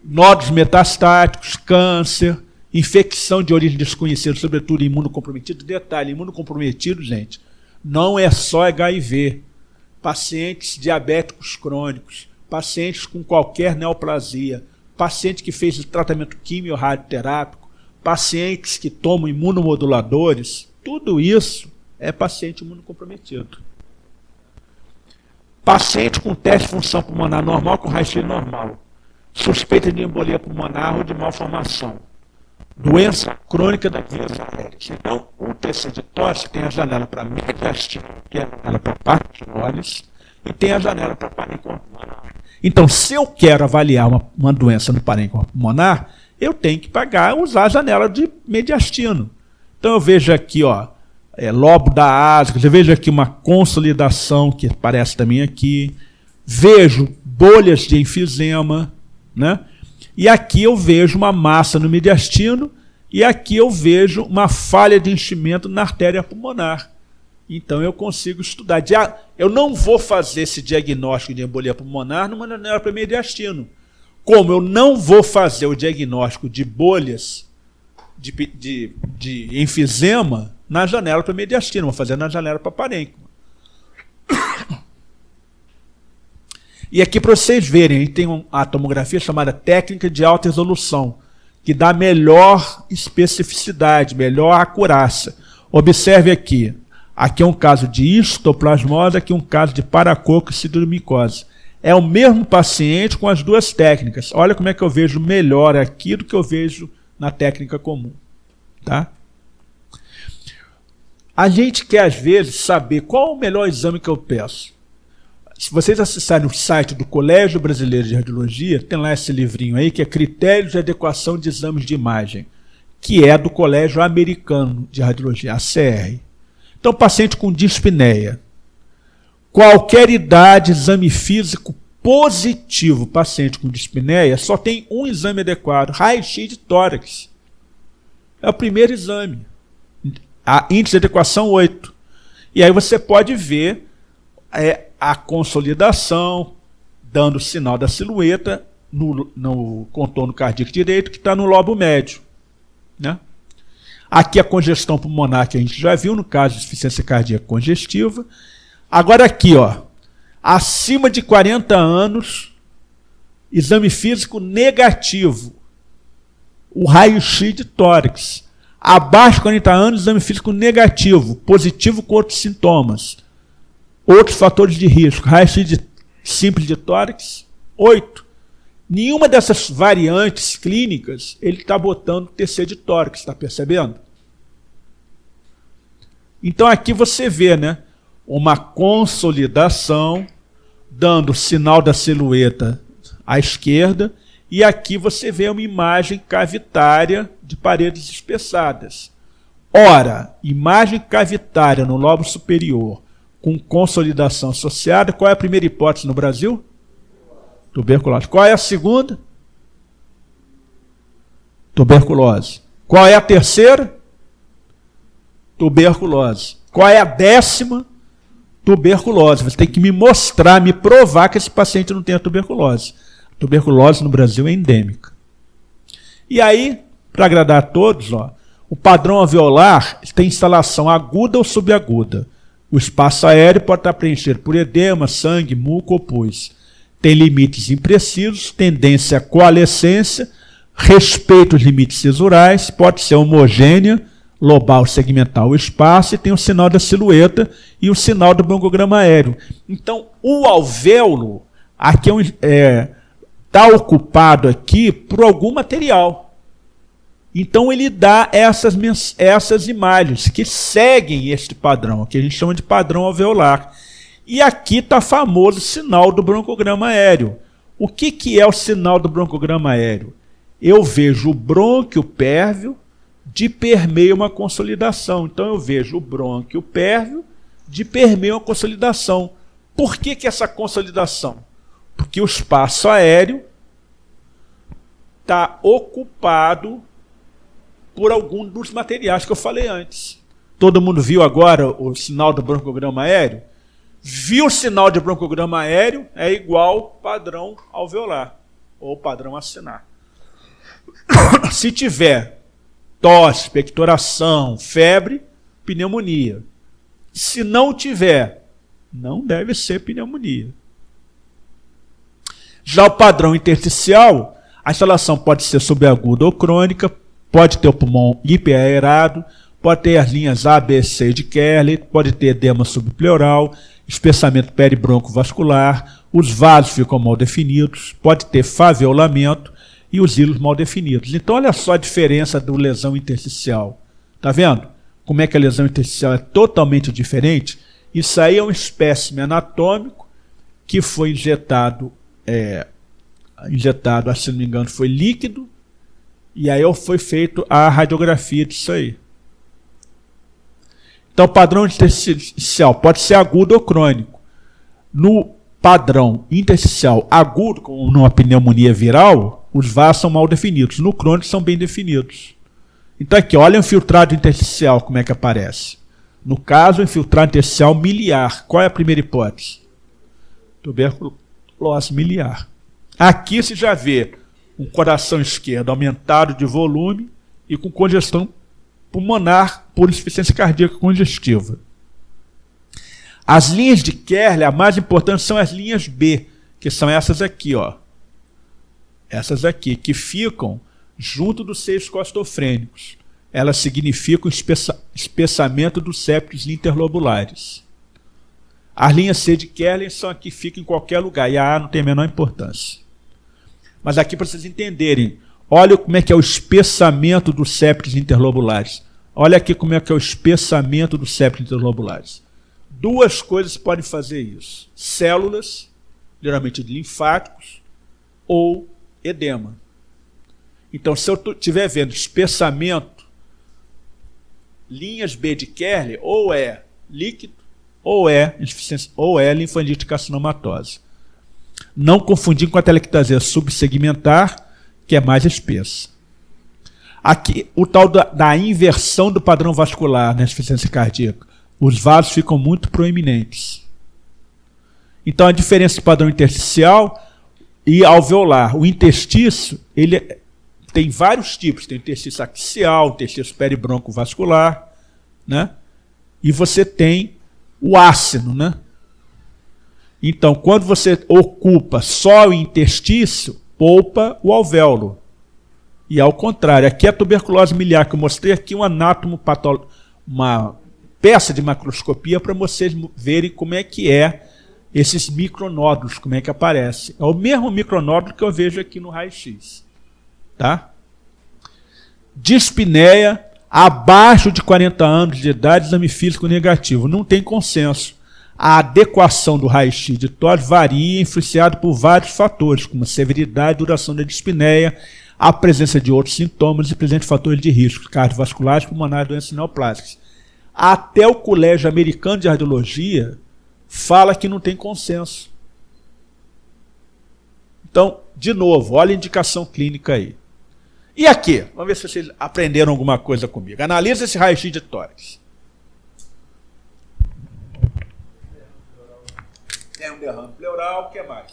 Nódulos metastáticos, câncer, infecção de origem desconhecida, sobretudo imunocomprometido. Detalhe, imunocomprometido, gente, não é só HIV. Pacientes diabéticos crônicos, pacientes com qualquer neoplasia, paciente que fez tratamento quimio-radioterápico, pacientes que tomam imunomoduladores, tudo isso é paciente imunocomprometido. Paciente com teste de função pulmonar normal, com raio-x normal, suspeita de embolia pulmonar ou de malformação, doença crônica da via aéreas. Então, o TC de tórax tem a janela para mediastino, que é a janela para parquioles, e tem a janela para parênquima pulmonar. Então, se eu quero avaliar uma doença no parênquima pulmonar, eu tenho que usar a janela de mediastino. Então, eu vejo aqui, ó, lobo da asa, eu vejo aqui uma consolidação, que aparece também aqui, vejo bolhas de enfisema, né? E aqui eu vejo uma massa no mediastino e aqui eu vejo uma falha de enchimento na artéria pulmonar. Então eu consigo estudar. Eu não vou fazer esse diagnóstico de embolia pulmonar numa janela para mediastino. Como eu não vou fazer o diagnóstico de bolhas de enfisema na janela para mediastino, vou fazer na janela para parênquima. E aqui para vocês verem, a gente tem uma tomografia chamada técnica de alta resolução, que dá melhor especificidade, melhor acurácia. Observe aqui. Aqui é um caso de histoplasmose, aqui é um caso de paracoccocidomicose. É o mesmo paciente com as duas técnicas. Olha como é que eu vejo melhor aqui do que eu vejo na técnica comum. Tá? A gente quer, às vezes, saber qual o melhor exame que eu peço. Se vocês acessarem o site do Colégio Brasileiro de Radiologia, tem lá esse livrinho aí, que é Critérios de Adequação de Exames de Imagem, que é do Colégio Americano de Radiologia, ACR. Então, paciente com dispneia, qualquer idade, exame físico positivo, paciente com dispneia, só tem um exame adequado, raio-x de tórax. É o primeiro exame. A índice de adequação 8. E aí você pode ver a consolidação, dando sinal da silhueta no contorno cardíaco direito, que está no lobo médio. Né? Aqui a congestão pulmonar, que a gente já viu, no caso de insuficiência cardíaca congestiva. Agora aqui, ó, acima de 40 anos, exame físico negativo, o raio-x de tórax. Abaixo de 40 anos, exame físico negativo, positivo com outros sintomas. Outros fatores de risco, raio-x simples de tórax, 8. Nenhuma dessas variantes clínicas, ele está botando TC de tórax, está percebendo? Então aqui você vê, né, uma consolidação, dando sinal da silhueta à esquerda, E aqui você vê uma imagem cavitária de paredes espessadas. Ora, imagem cavitária no lobo superior com consolidação associada, qual é a primeira hipótese no Brasil? Tuberculose. Qual é a segunda? Tuberculose. Qual é a terceira? Tuberculose. Qual é a 10ª? Tuberculose. Você tem que me mostrar, me provar que esse paciente não tem a tuberculose. A tuberculose no Brasil é endêmica. E aí, para agradar a todos, ó, o padrão alveolar tem instalação aguda ou subaguda. O espaço aéreo pode estar preenchido por edema, sangue, muco ou pus. Tem limites imprecisos, tendência à coalescência, respeita os limites cisurais, pode ser homogênea, lobal, segmental, o espaço, e tem o sinal da silhueta e o sinal do broncograma aéreo. Então, o alvéolo aqui está ocupado aqui por algum material. Então, ele dá essas imagens que seguem este padrão, que a gente chama de padrão alveolar. E aqui está famoso o sinal do broncograma aéreo. O que é o sinal do broncograma aéreo? Eu vejo o brônquio pérvio de permeio uma consolidação. Então, eu vejo o brônquio pérvio de permeio uma consolidação. Por que essa consolidação? Porque o espaço aéreo está ocupado por algum dos materiais que eu falei antes. Todo mundo viu agora o sinal do broncograma aéreo? Viu o sinal de broncograma aéreo, é igual padrão alveolar, ou padrão acinar. Se tiver tosse, expectoração, febre, pneumonia. Se não tiver, não deve ser pneumonia. Já o padrão intersticial, a instalação pode ser subaguda ou crônica, pode ter o pulmão hiperaerado, pode ter as linhas A, B, C de Kerley, pode ter edema subpleural, espessamento peribroncovascular, os vasos ficam mal definidos, pode ter faveolamento e os hilos mal definidos. Então, olha só a diferença do lesão intersticial. Está vendo como é que a lesão intersticial é totalmente diferente? Isso aí é um espécime anatômico que foi injetado, se não me engano, foi líquido, e aí foi feito a radiografia disso aí. Então, o padrão intersticial pode ser agudo ou crônico. No padrão intersticial agudo, como numa pneumonia viral, os vasos são mal definidos. No crônico, são bem definidos. Então, aqui, olha o infiltrado intersticial, como é que aparece. No caso, o infiltrado intersticial miliar. Qual é a primeira hipótese? Tuberculose miliar. Aqui se já vê um coração esquerdo aumentado de volume e com congestão pulmonar por insuficiência cardíaca congestiva. As linhas de Kerley, a mais importante são as linhas B, que são essas aqui, ó. Essas aqui, que ficam junto dos seios costofrênicos. Elas significam espessamento dos septos interlobulares. As linhas C de Kerley são aqui, ficam em qualquer lugar, e a A não tem a menor importância. Mas aqui, para vocês entenderem, olha como é que é o espessamento dos septos interlobulares. Olha aqui como é que é o espessamento dos septos interlobulares. Duas coisas podem fazer isso. Células, geralmente de linfáticos, ou edema. Então, se eu estiver vendo espessamento, linhas B de Kerley, ou é líquido, ou é linfangite carcinomatose. Não confundir com a telectasia subsegmentar, que é mais espessa. Aqui, o tal da inversão do padrão vascular na insuficiência cardíaca. Os vasos ficam muito proeminentes. Então, a diferença do padrão intersticial e alveolar. O interstício, ele tem vários tipos. Tem o interstício axial, o interstício peribroncovascular, né? E você tem o ácino, né? Então, quando você ocupa só o interstício, poupa o alvéolo. E ao contrário, aqui é a tuberculose miliar, que eu mostrei aqui uma peça de macroscopia para vocês verem como é que é esses micronódulos, como é que aparece. É o mesmo micronódulo que eu vejo aqui no raio-x. Tá? Dispneia, abaixo de 40 anos de idade, exame físico negativo. Não tem consenso. A adequação do raio-x de tórax varia, influenciado por vários fatores, como a severidade e duração da dispneia, a presença de outros sintomas e presença de fatores de risco, cardiovasculares, pulmonares, doenças neoplásicas. Até o Colégio Americano de Radiologia fala que não tem consenso. Então, de novo, olha a indicação clínica aí. E aqui? Vamos ver se vocês aprenderam alguma coisa comigo. Analisa esse raio-x de tórax. Tem um derrame pleural, o que mais?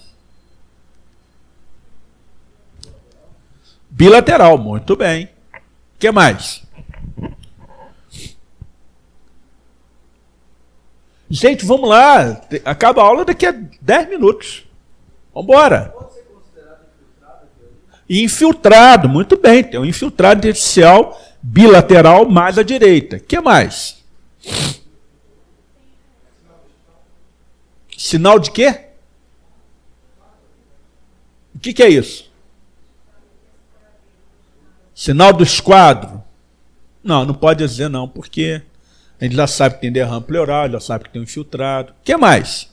Bilateral, muito bem. O que mais? Gente, vamos lá. Acaba a aula daqui a 10 minutos. Vamos embora. Pode ser considerado infiltrado? Infiltrado, muito bem. Tem um infiltrado intersticial bilateral mais à direita. O que mais? Sinal de quê? O que é isso? Sinal do esquadro? Não, não pode dizer não, porque a gente já sabe que tem derrame pleural, já sabe que tem um infiltrado. O que mais?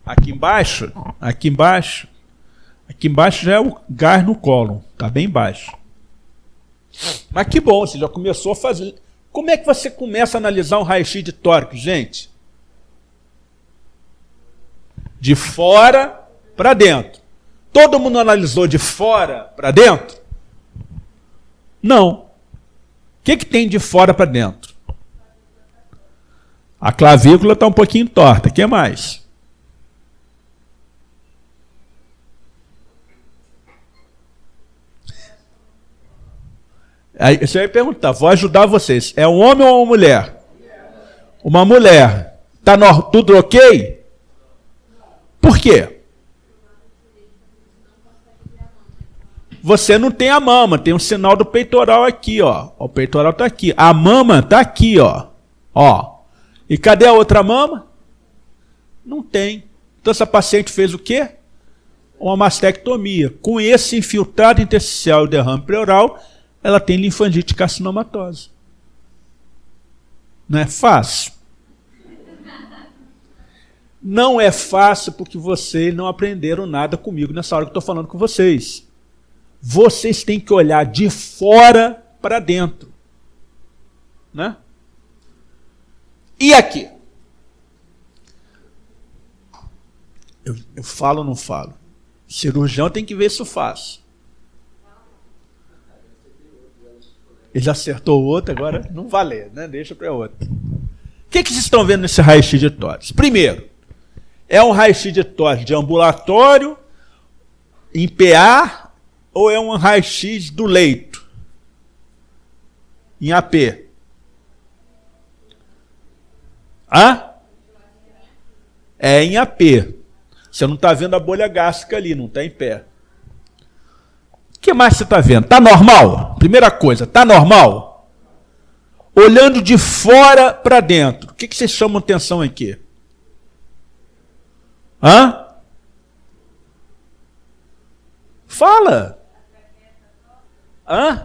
Aqui embaixo já é o gás no cólon, está bem baixo. Mas que bom, você já começou a fazer. Como é que você começa a analisar um raio-x de tórax, gente? De fora para dentro. Todo mundo analisou de fora para dentro? Não. O que tem de fora para dentro? A clavícula está um pouquinho torta. O que mais? Aí você vai perguntar, vou ajudar vocês. É um homem ou uma mulher? Uma mulher. Está tudo ok? Por quê? Você não tem a mama, tem um sinal do peitoral aqui, ó. O peitoral está aqui. A mama está aqui, ó. Ó. E cadê a outra mama? Não tem. Então essa paciente fez o quê? Uma mastectomia. Com esse infiltrado intersticial e derrame pleural, ela tem linfangite carcinomatosa. Não é fácil? Não é fácil porque vocês não aprenderam nada comigo nessa hora que eu estou falando com vocês. Vocês têm que olhar de fora para dentro. Né? E aqui? Eu falo ou não falo? Cirurgião tem que ver se eu faço. Ele já acertou o outro, agora não valer, né? Deixa para outro. O que vocês estão vendo nesse raio-x de tórax? Primeiro, é um raio-x de tórax de ambulatório, em PA, ou é um raio-x do leito? Em AP? Hã? É em AP. Você não está vendo a bolha gástrica ali, não está em pé. O que mais você está vendo? Está normal? Primeira coisa, está normal? Olhando de fora para dentro, o que vocês chamam atenção aqui? Hã? Fala! Hã?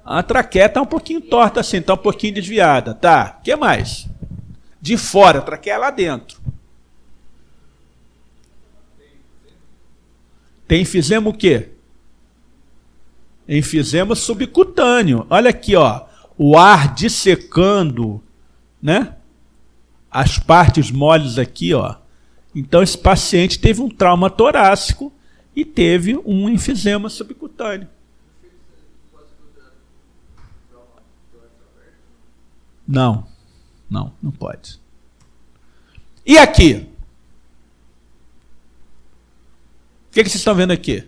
A traqueia está um pouquinho torta assim, está um pouquinho desviada. Tá, o que mais? De fora, a traqueia lá dentro. Tem enfisema o quê? Enfisema subcutâneo. Olha aqui, ó, o ar dissecando, né? As partes moles aqui, ó. Então esse paciente teve um trauma torácico e teve um enfisema subcutâneo. Não pode. E aqui? O que vocês estão vendo aqui?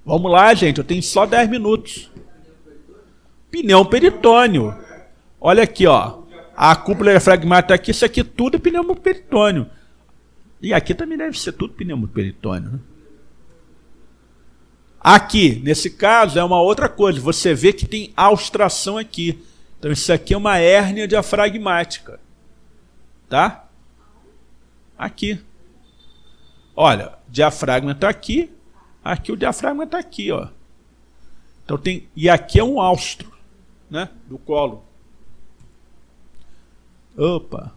Vamos lá, gente, eu tenho só 10 minutos. Pneu peritônio. Olha aqui, ó. A cúpula diafragmática aqui, isso aqui tudo é pneu peritônio. E aqui também deve ser tudo pneu peritônio, né? Aqui, nesse caso, é uma outra coisa. Você vê que tem austração aqui. Então isso aqui é uma hérnia diafragmática. Tá? Aqui. Olha, o diafragma está aqui. Aqui o diafragma está aqui, ó. Então tem, e aqui é um austro, né, do colo. Opa!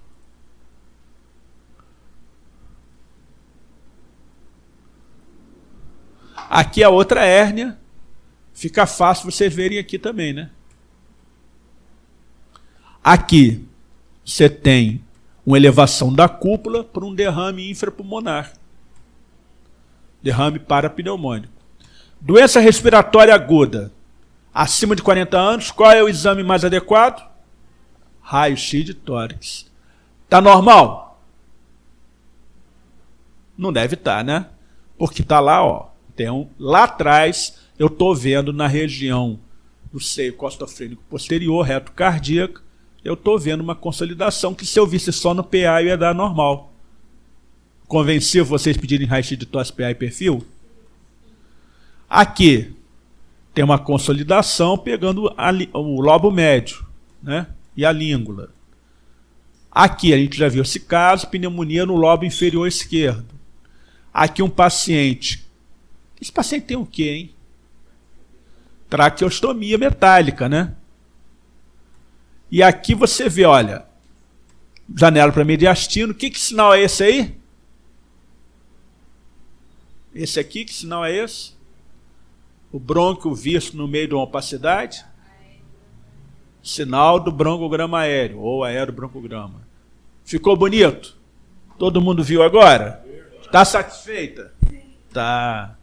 Aqui a outra hérnia. Fica fácil vocês verem aqui também, né? Aqui você tem uma elevação da cúpula por um derrame infrapulmonar. Derrame parapneumônico. Doença respiratória aguda. Acima de 40 anos, qual é o exame mais adequado? Raio-x de tórax. Está normal? Não deve estar, né? Porque está lá, ó. Lá atrás, eu estou vendo na região do seio costofrênico posterior, reto cardíaco, eu estou vendo uma consolidação que se eu visse só no PA ia dar normal. Convenci vocês pedirem raio-x de tórax, PA e perfil? Aqui tem uma consolidação pegando o lobo médio, né? E a língula. Aqui a gente já viu esse caso, pneumonia no lobo inferior esquerdo. Aqui um paciente. Esse paciente tem o quê, hein? Traqueostomia metálica, né? E aqui você vê, olha, janela para mediastino. Que sinal é esse aí? Esse aqui, que sinal é esse? O brônquio visto no meio de uma opacidade? Sinal do broncograma aéreo, ou aerobroncograma. Ficou bonito? Todo mundo viu agora? Está satisfeita? Tá.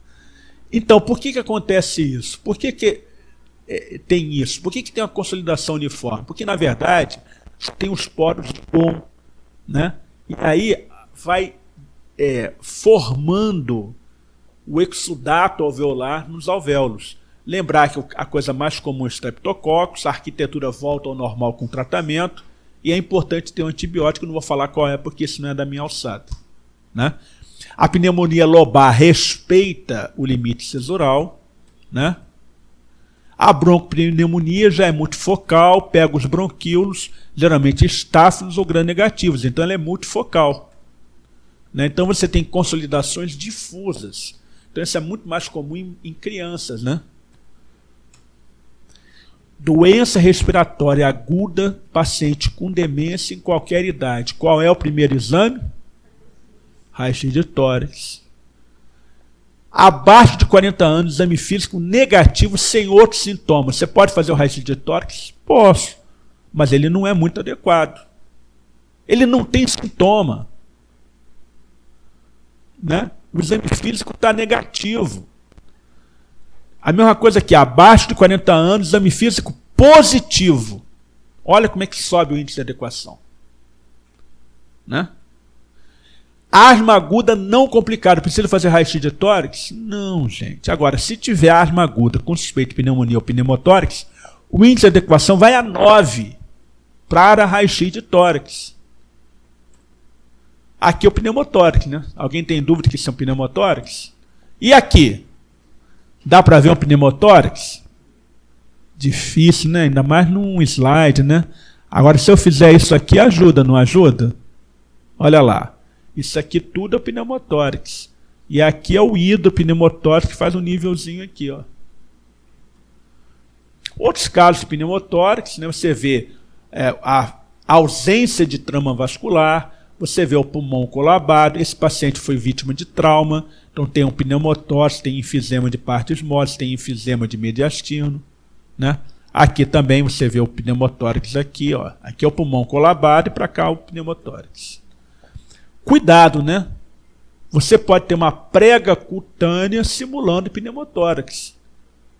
Então, por que acontece isso? Por que tem isso? Por que tem uma consolidação uniforme? Porque, na verdade, tem os poros bons, né? E aí vai formando o exudato alveolar nos alvéolos. Lembrar que a coisa mais comum é o streptococcus, a arquitetura volta ao normal com tratamento, e é importante ter um antibiótico, não vou falar qual é, porque isso não é da minha alçada, né? A pneumonia lobar respeita o limite cisural, né? A broncopneumonia já é multifocal, pega os bronquíolos, geralmente estáfilos ou gram-negativos, então ela é multifocal, né? Então você tem consolidações difusas. Então isso é muito mais comum em crianças, né? Doença respiratória aguda, paciente com demência em qualquer idade. Qual é o primeiro exame? Raio-x de tórax. Abaixo de 40 anos, exame físico negativo sem outros sintomas. Você pode fazer o raio-x de tórax? Posso, mas ele não é muito adequado. Ele não tem sintoma, né? O exame físico está negativo. A mesma coisa aqui, abaixo de 40 anos, exame físico positivo. Olha como é que sobe o índice de adequação, né? Asma aguda não complicada. Precisa fazer raio-x de tórax? Não, gente. Agora, se tiver asma aguda com suspeita de pneumonia ou pneumotórax, o índice de adequação vai a 9 para raio-x de tórax. Aqui é o pneumotórax, né? Alguém tem dúvida que isso é um pneumotórax? E aqui? Dá para ver um pneumotórax? Difícil, né? Ainda mais num slide, né? Agora, se eu fizer isso aqui, ajuda, não ajuda? Olha lá. Isso aqui tudo é pneumotórax. E aqui é o hidropneumotórax que faz um nívelzinho aqui, ó. Outros casos de pneumotórax, né? Você vê a ausência de trama vascular, você vê o pulmão colabado, esse paciente foi vítima de trauma, então tem um pneumotórax, tem enfisema de partes moles, tem enfisema de mediastino, né? Aqui também você vê o pneumotórax aqui, ó. Aqui é o pulmão colabado e para cá o pneumotórax. Cuidado, né? Você pode ter uma prega cutânea simulando pneumotórax.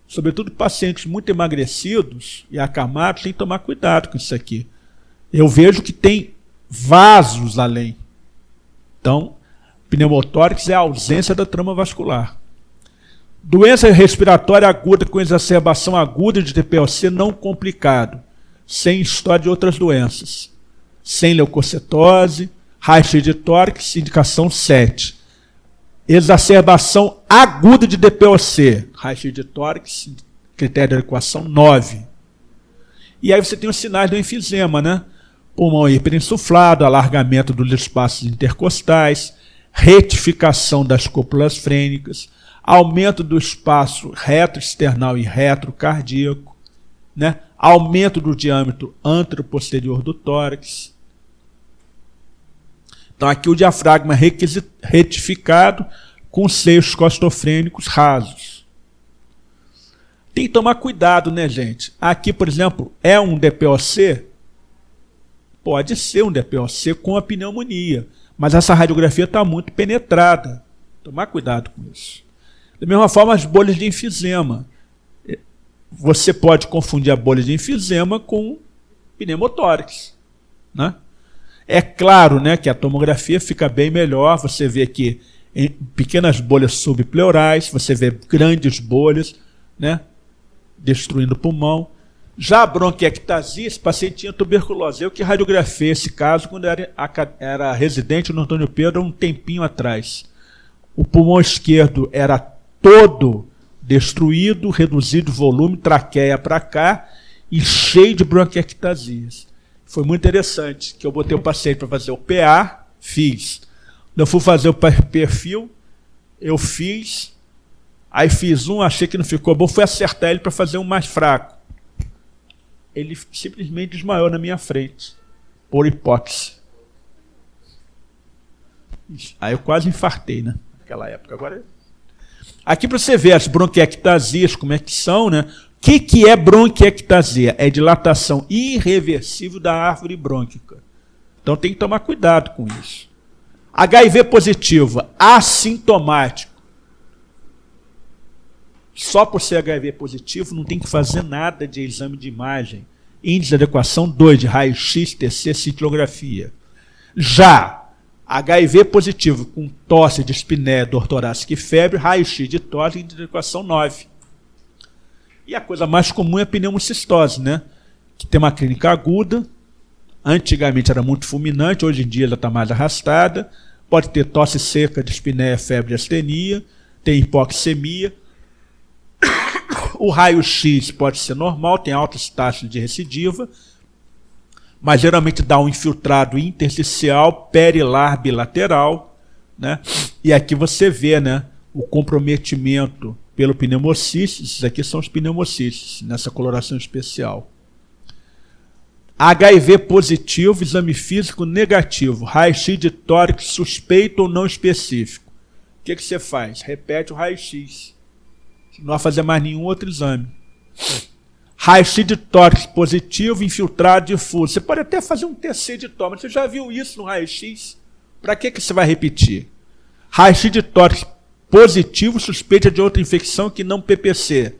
Sobretudo pacientes muito emagrecidos e acamados, tem que tomar cuidado com isso aqui. Eu vejo que tem vasos além. Então, pneumotórax é a ausência da trama vascular. Doença respiratória aguda com exacerbação aguda de TPOC não complicado, sem história de outras doenças. Sem leucocitose, raio-x de tórax, indicação 7. Exacerbação aguda de DPOC, raio-x de tórax, critério de adequação 9. E aí você tem os sinais do enfisema, né? Pulmão hiperinsuflado, alargamento dos espaços intercostais, retificação das cúpulas frênicas, aumento do espaço retroesternal e retrocardíaco, né? Aumento do diâmetro anteroposterior do tórax, Então aqui o diafragma retificado com seios costofrênicos rasos. Tem que tomar cuidado, né, gente? Aqui, por exemplo, é um DPOC? Pode ser um DPOC com a pneumonia, mas essa radiografia está muito penetrada. Tomar cuidado com isso. Da mesma forma, as bolhas de enfisema. Você pode confundir a bolha de enfisema com pneumotórax, né? É claro, né, que a tomografia fica bem melhor. Você vê aqui em pequenas bolhas subpleurais, você vê grandes bolhas, né, destruindo o pulmão. Já a bronquiectasia, esse paciente tinha tuberculose. Eu que radiografei esse caso quando era residente no Antônio Pedro um tempinho atrás. O pulmão esquerdo era todo destruído, reduzido volume, traqueia para cá e cheio de bronquiectasias. Foi muito interessante que eu botei o paciente para fazer o PA, fiz. Quando eu fui fazer o perfil, eu fiz, aí fiz um, achei que não ficou bom, fui acertar ele para fazer um mais fraco. Ele simplesmente desmaiou na minha frente, por hipótese. Aí eu quase infartei, né? Naquela época. Agora, aqui para você ver as bronquiectasias, como é que são, né? O que é bronquiectasia? É dilatação irreversível da árvore brônquica. Então tem que tomar cuidado com isso. HIV positivo, assintomático. Só por ser HIV positivo não tem que fazer nada de exame de imagem. Índice de adequação 2 de raio-x, TC, cintilografia. Já HIV positivo com tosse, dispneia, dor torácica e febre, raio-x de tosse, índice de adequação 9. E a coisa mais comum é a pneumocistose, né? Que tem uma clínica aguda. Antigamente era muito fulminante, hoje em dia ela está mais arrastada. Pode ter tosse seca, dispneia, febre e astenia. Tem hipoxemia. O raio-x pode ser normal, tem altas taxas de recidiva, mas geralmente dá um infiltrado intersticial perilar bilateral, né? E aqui você vê, né, o comprometimento pelo pneumocístis. Esses aqui são os pneumocístis, nessa coloração especial. HIV positivo, exame físico negativo, raio-x de tórax suspeito ou não específico. O que você faz? Repete o raio-x. Não vai fazer mais nenhum outro exame. Raio-x de tórax positivo, infiltrado difuso. Você pode até fazer um TC de tórax, você já viu isso no raio-x? Para que você vai repetir? Raio-x de tórax positivo, suspeita de outra infecção que não PPC.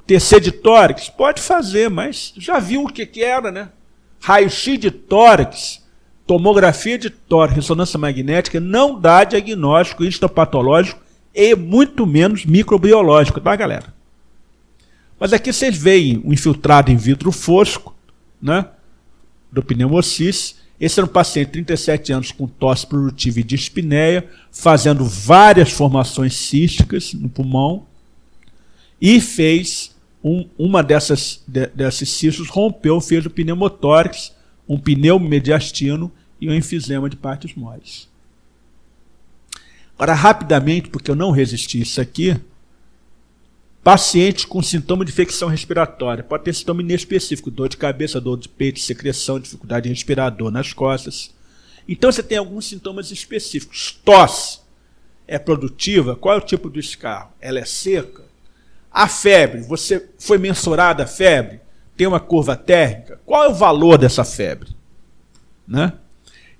TC de tórax? Pode fazer, mas já viu o que era, né? Raio-x de tórax, tomografia de tórax, ressonância magnética, não dá diagnóstico histopatológico e muito menos microbiológico, tá, galera? Mas aqui vocês veem um infiltrado in vitro fosco, né, do pneumocístis. Esse era um paciente de 37 anos com tosse produtiva e dispneia, fazendo várias formações císticas no pulmão, e fez uma desses cistos, rompeu, fez o pneumotórax, um pneumomediastino e um enfisema de partes moles. Agora, rapidamente, porque eu não resisti a isso aqui, pacientes com sintoma de infecção respiratória, pode ter sintoma inespecífico, dor de cabeça, dor de peito, secreção, dificuldade respirador nas costas. Então você tem alguns sintomas específicos. Tosse é produtiva? Qual é o tipo do escarro? Ela é seca? A febre, você foi mensurada a febre? Tem uma curva térmica? Qual é o valor dessa febre? Né?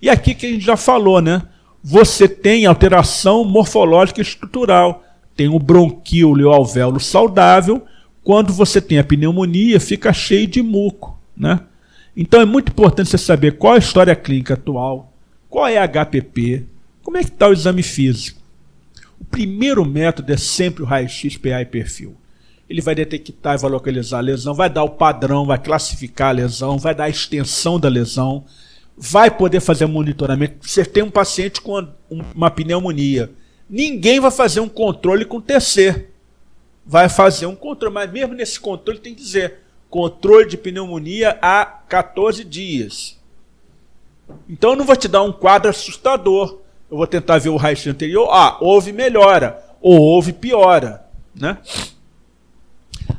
E aqui que a gente já falou, né? Você tem alteração morfológica e estrutural. Tem o bronquíolo e o alvéolo saudável. Quando você tem a pneumonia, fica cheio de muco, né? Então é muito importante você saber qual é a história clínica atual, qual é a HPP, como é que está o exame físico. O primeiro método é sempre o raio-x, PA e perfil. Ele vai detectar e vai localizar a lesão, vai dar o padrão, vai classificar a lesão, vai dar a extensão da lesão, vai poder fazer monitoramento. Você tem um paciente com uma pneumonia, ninguém vai fazer um controle com TC. Vai fazer um controle, mas mesmo nesse controle tem que dizer controle de pneumonia há 14 dias. Então eu não vou te dar um quadro assustador. Eu vou tentar ver o raio-x anterior. Ah, houve melhora ou houve piora, né?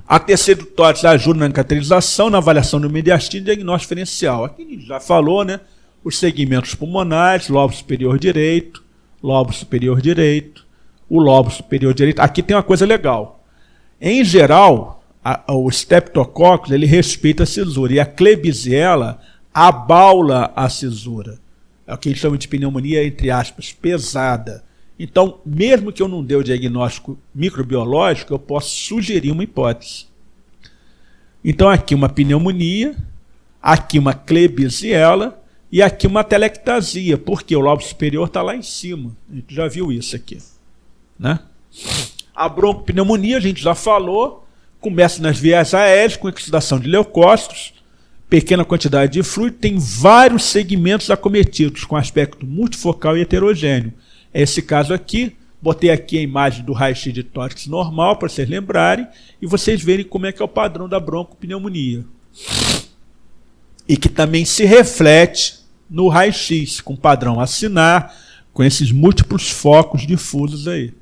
A TC do tórax ajuda na caracterização, na avaliação do mediastino e diagnóstico diferencial. Aqui a gente já falou, né? os segmentos pulmonares, lobo superior direito, lobo superior direito, o lobo superior direito. Aqui tem uma coisa legal. Em geral, o Streptococcus ele respeita a cisura e a Klebsiella abaula a cisura. É o que eles chamam de pneumonia, entre aspas, pesada. Então, mesmo que eu não dê o diagnóstico microbiológico, eu posso sugerir uma hipótese. Então, aqui uma pneumonia, aqui uma Klebsiella e aqui uma telectasia, porque o lobo superior está lá em cima. A gente já viu isso aqui, né? A broncopneumonia, a gente já falou, começa nas vias aéreas, com exudação de leucócitos, pequena quantidade de fluido, tem vários segmentos acometidos, com aspecto multifocal e heterogêneo. É esse caso aqui, botei aqui a imagem do raio-x de tórax normal, para vocês lembrarem, e vocês verem como é que é o padrão da broncopneumonia. E que também se reflete no raio-x, com padrão acinar, com esses múltiplos focos difusos aí.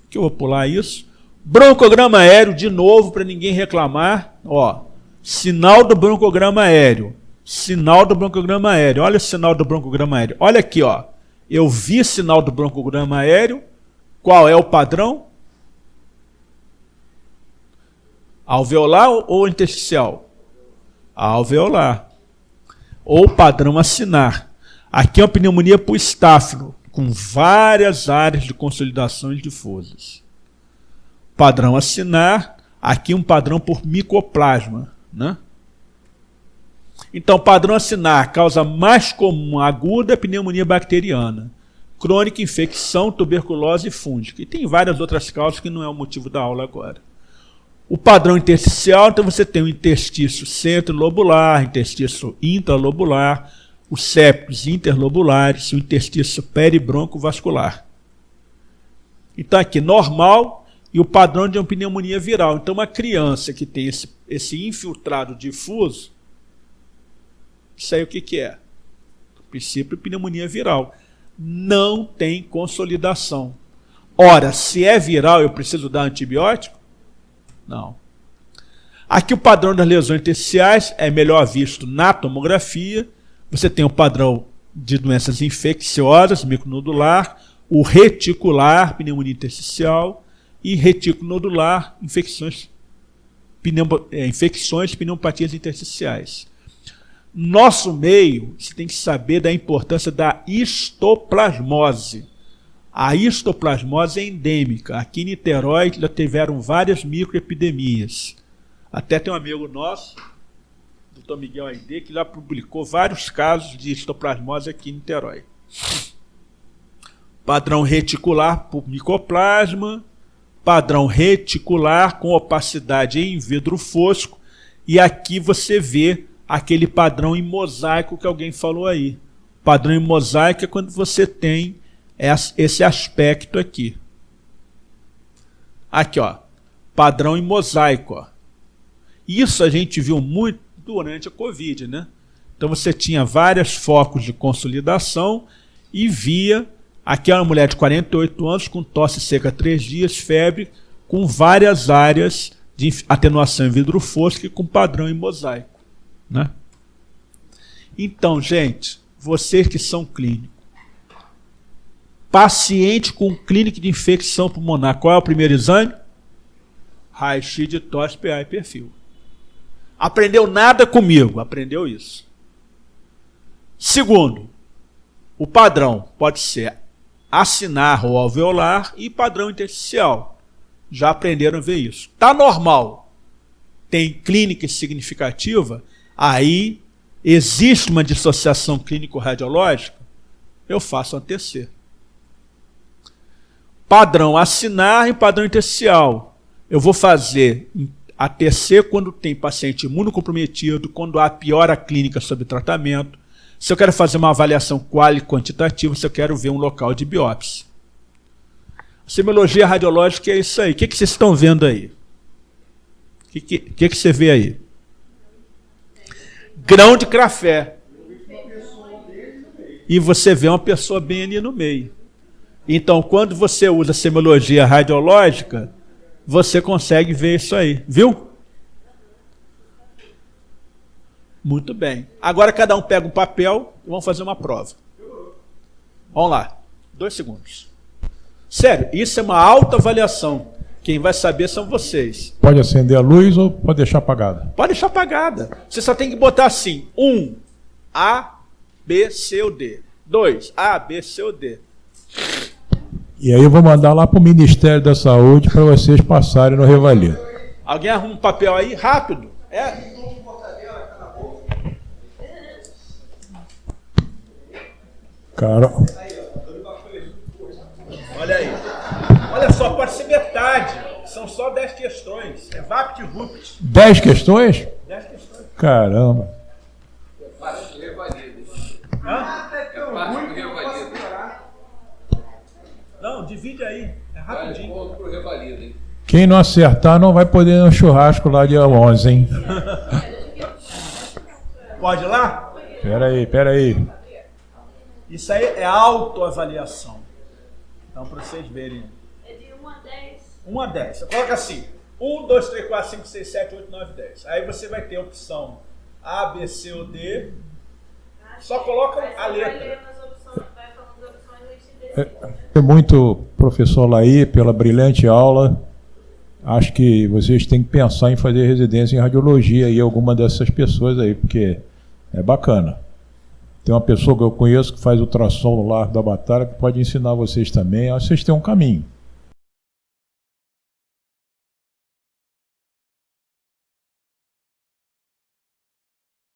Aqui eu vou pular isso. Broncograma aéreo, de novo, para ninguém reclamar. Ó, sinal do broncograma aéreo. Sinal do broncograma aéreo. Olha o sinal do broncograma aéreo. Olha aqui, ó. Eu vi sinal do broncograma aéreo. Qual é o padrão? Alveolar ou intersticial? Alveolar. Ou padrão acinar. Aqui é uma pneumonia por estáfilo, com várias áreas de consolidações difusas. Padrão acinar, aqui um padrão por micoplasma, né? Então, padrão acinar, causa mais comum aguda, pneumonia bacteriana, crônica, infecção, tuberculose e fúngica. E tem várias outras causas que não é o motivo da aula agora. O padrão intersticial, então você tem o interstício centrilobular, interstício intralobular, os septos interlobulares, o interstício peribroncovascular. Então aqui, normal e o padrão de uma pneumonia viral. Então uma criança que tem esse infiltrado difuso, isso aí o que é? No princípio, pneumonia viral. Não tem consolidação. Ora, se é viral, eu preciso dar antibiótico? Não. Aqui o padrão das lesões intersticiais é melhor visto na tomografia. Você tem o padrão de doenças infecciosas, micronodular, o reticular, pneumonia intersticial, e retículo nodular, infecções, pneumopatias intersticiais. Nosso meio, você tem que saber da importância da histoplasmose. A histoplasmose é endêmica. Aqui em Niterói já tiveram várias microepidemias. Até tem um amigo nosso, Dr. Miguel Aide, que já publicou vários casos de histoplasmose aqui em Niterói. Padrão reticular por micoplasma, padrão reticular com opacidade em vidro fosco, e aqui você vê aquele padrão em mosaico que alguém falou aí. Padrão em mosaico é quando você tem esse aspecto aqui. Aqui, ó, padrão em mosaico, ó. Isso a gente viu muito durante a Covid, né? Então você tinha vários focos de consolidação e via aqui uma mulher de 48 anos com tosse seca 3 dias, febre, com várias áreas de atenuação em vidro fosco e com padrão em mosaico, né? Então, gente, vocês que são clínicos, paciente com clínica de infecção pulmonar, qual é o primeiro exame? Raio-x de tórax, PA e perfil. Aprendeu nada comigo, aprendeu isso. Segundo, o padrão pode ser acinar ou alveolar e padrão intersticial. Já aprenderam a ver isso. Está normal, tem clínica significativa, aí existe uma dissociação clínico-radiológica, eu faço um ATC. Padrão acinar e padrão intersticial. Eu vou fazer ATC quando tem paciente imunocomprometido, quando há piora clínica sob tratamento, se eu quero fazer uma avaliação quali-quantitativa, se eu quero ver um local de biópsia. A semiologia radiológica é isso aí. O que vocês estão vendo aí? O que você vê aí? Grão de café. E você vê uma pessoa bem ali no meio. Então, quando você usa a semiologia radiológica, você consegue ver isso aí. Viu? Muito bem. Agora cada um pega um papel e vamos fazer uma prova. Vamos lá. 2 segundos. Sério, isso é uma autoavaliação. Quem vai saber são vocês. Pode acender a luz ou pode deixar apagada? Pode deixar apagada. Você só tem que botar assim: 1, A, B, C ou D. 2, A, B, C ou D. E aí eu vou mandar lá para o Ministério da Saúde para vocês passarem no Revalida. Alguém arruma um papel aí? Rápido. Cara, Olha aí. Olha só, pode ser metade. São só 10 questões. É VaptVupt. 10 questões? 10 questões. Caramba. Não, divide aí. É rapidinho. Quem não acertar não vai poder ir no churrasco lá dia 11, hein? Pode ir lá? Pera aí. Isso aí é autoavaliação. Então, para vocês verem. É de 1 a 10. 1 a 10. Você coloca assim: 1, 2, 3, 4, 5, 6, 7, 8, 9, 10. Aí você vai ter a opção A, B, C ou D. Só coloca a letra. É muito, professor Laí, pela brilhante aula. Acho que vocês têm que pensar em fazer residência em radiologia e alguma dessas pessoas aí, porque é bacana. Tem uma pessoa que eu conheço que faz ultrassom no Largo da Batalha que pode ensinar vocês também. Acho que vocês têm um caminho.